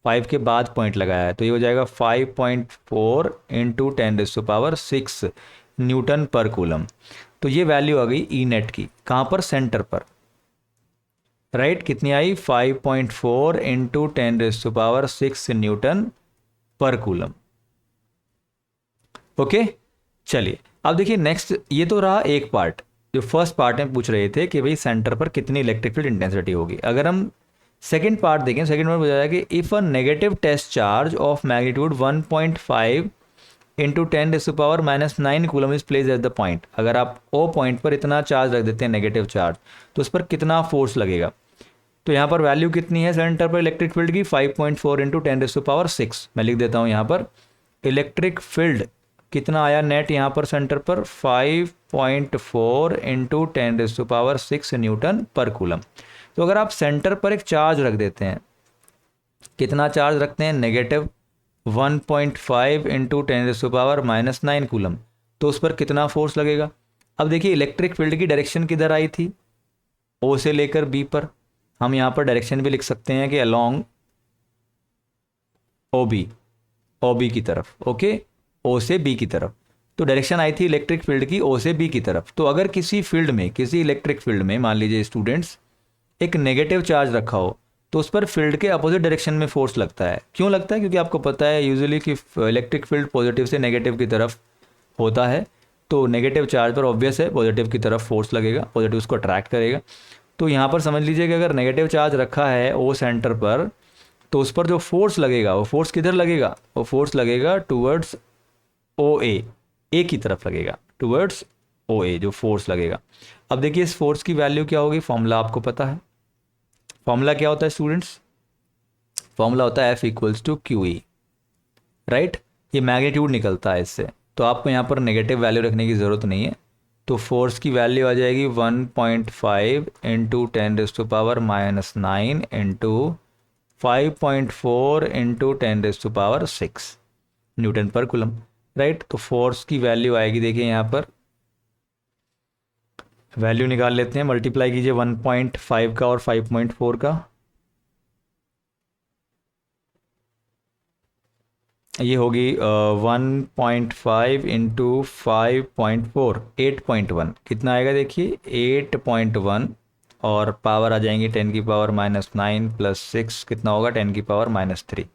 Speaker 1: 5 के बाद पॉइंट लगाया है। तो ये हो जाएगा 5.4 × 10⁻6 न्यूटन पर कूलम। तो ये वैल्यू आ गई ई नेट की, कहाँ पर, सेंटर पर, राइट। कितनी आई, 5.4 × 10⁻6 न्यूटन पर कूलम, ओके। चलिए अब देखिए नेक्स्ट, ये तो रहा एक पार्ट, जो फर्स्ट पार्ट में पूछ रहे थे कि भाई सेंटर पर कितनी इलेक्ट्रिक फील्ड इंटेंसिटी होगी। अगर हम सेकेंड पार्ट देखें, सेकेंड पार्ट बताया कि if a negative test charge of magnitude 1.5 × 10⁻⁻9 coulomb is place at the point, अगर आप ओ पॉइंट पर इतना चार्ज रख देते हैं नेगेटिव चार्ज, तो उस पर कितना फोर्स लगेगा। तो यहाँ पर वैल्यू कितनी है सेंटर पर इलेक्ट्रिक फील्ड की, 5.4 × 10⁻6। मैं लिख देता हूँ यहाँ पर इलेक्ट्रिक फील्ड कितना आया नेट यहाँ पर सेंटर पर, 5.4 × 10⁻6 न्यूटन पर कूलम। तो अगर आप सेंटर पर एक चार्ज रख देते हैं, कितना चार्ज रखते हैं, नेगेटिव 1.5 × 10⁻⁻9 कूलम, तो उस पर कितना फोर्स लगेगा। अब देखिए इलेक्ट्रिक फील्ड की डायरेक्शन किधर आई थी, ओ से लेकर बी पर, हम यहाँ पर डायरेक्शन भी लिख सकते हैं कि अलोंग ओ बी की तरफ, ओके, ओ से बी की तरफ। तो डायरेक्शन आई थी इलेक्ट्रिक फील्ड की ओ से बी की तरफ। तो अगर किसी फील्ड में, किसी इलेक्ट्रिक फील्ड में मान लीजिए स्टूडेंट्स एक नेगेटिव चार्ज रखा हो, तो उस पर फील्ड के अपोजिट डायरेक्शन में फोर्स लगता है। क्यों लगता है, क्योंकि आपको पता है यूजुअली कि इलेक्ट्रिक फील्ड पॉजिटिव से नेगेटिव की तरफ होता है, तो नेगेटिव चार्ज पर ऑब्वियस है पॉजिटिव की तरफ फोर्स लगेगा, पॉजिटिव उसको अट्रैक्ट करेगा। तो यहाँ पर समझ लीजिए कि अगर नेगेटिव चार्ज रखा है ओ सेंटर पर, तो उस पर जो फोर्स लगेगा वो फोर्स किधर लगेगा, वो फोर्स लगेगा टूवर्ड्स ओ ए की तरफ लगेगा, टुवर्ड्स ओ ए, जो फोर्स लगेगा। अब देखिए इस फोर्स की वैल्यू क्या होगी, फॉर्मूला आपको पता है। फॉर्मूला क्या होता है स्टूडेंट्स? फॉर्मूला होता है F equals to Q E, right. ये मैग्नीट्यूड निकलता है इससे, तो आपको यहाँ पर नेगेटिव वैल्यू रखने की ज़रूरत नहीं है। तो फोर्स की वैल्यू आ जाएगी 1.5 इंटू 10⁻⁻9 इंटू 5.4 इंटू 10⁻6 न्यूटन पर कूलम, राइट। तो फोर्स की वैल्यू आएगी, देखिए यहाँ पर वैल्यू निकाल लेते हैं, मल्टीप्लाई कीजिए 1.5 का और 5.4 का, ये होगी 1.5 इंटू 5.4, 8.1, कितना आएगा देखिए 8.1, और पावर आ जाएंगी 10⁻⁻9 प्लस 6, कितना होगा 10⁻⁻3,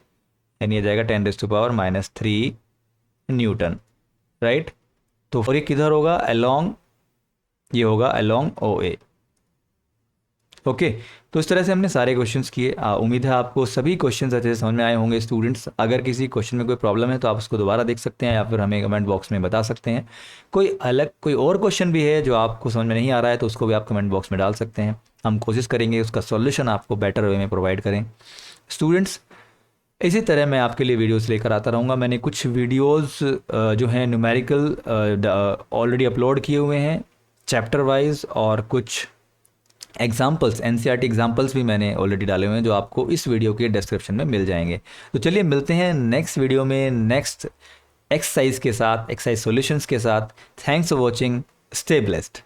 Speaker 1: यानी आ जाएगा 10⁻⁻3 न्यूटन, राइट। तो और ये किधर होगा, अलोंग, ये होगा अलोंग ओ ए। ओके, तो इस तरह से हमने सारे क्वेश्चंस किए। उम्मीद है आपको सभी क्वेश्चंस अच्छे से समझ में आए होंगे स्टूडेंट्स। अगर किसी क्वेश्चन में कोई प्रॉब्लम है तो आप उसको दोबारा देख सकते हैं या फिर हमें कमेंट बॉक्स में बता सकते हैं। कोई और क्वेश्चन भी है जो आपको समझ में नहीं आ रहा है तो उसको भी आप कमेंट बॉक्स में डाल सकते हैं, हम कोशिश करेंगे उसका सॉल्यूशन आपको बेटर वे में प्रोवाइड करें। स्टूडेंट्स, इसी तरह मैं आपके लिए वीडियोस लेकर आता रहूँगा। मैंने कुछ वीडियोस जो हैं न्यूमेरिकल ऑलरेडी अपलोड किए हुए हैं चैप्टर वाइज, और कुछ एग्जाम्पल्स, एनसीईआरटी एग्जाम्पल्स भी मैंने ऑलरेडी डाले हुए हैं जो आपको इस वीडियो के डिस्क्रिप्शन में मिल जाएंगे। तो चलिए मिलते हैं नेक्स्ट वीडियो में नेक्स्ट एक्सरसाइज के साथ, एक्सरसाइज सॉल्यूशंस के साथ। Thanks for watching, stay blessed.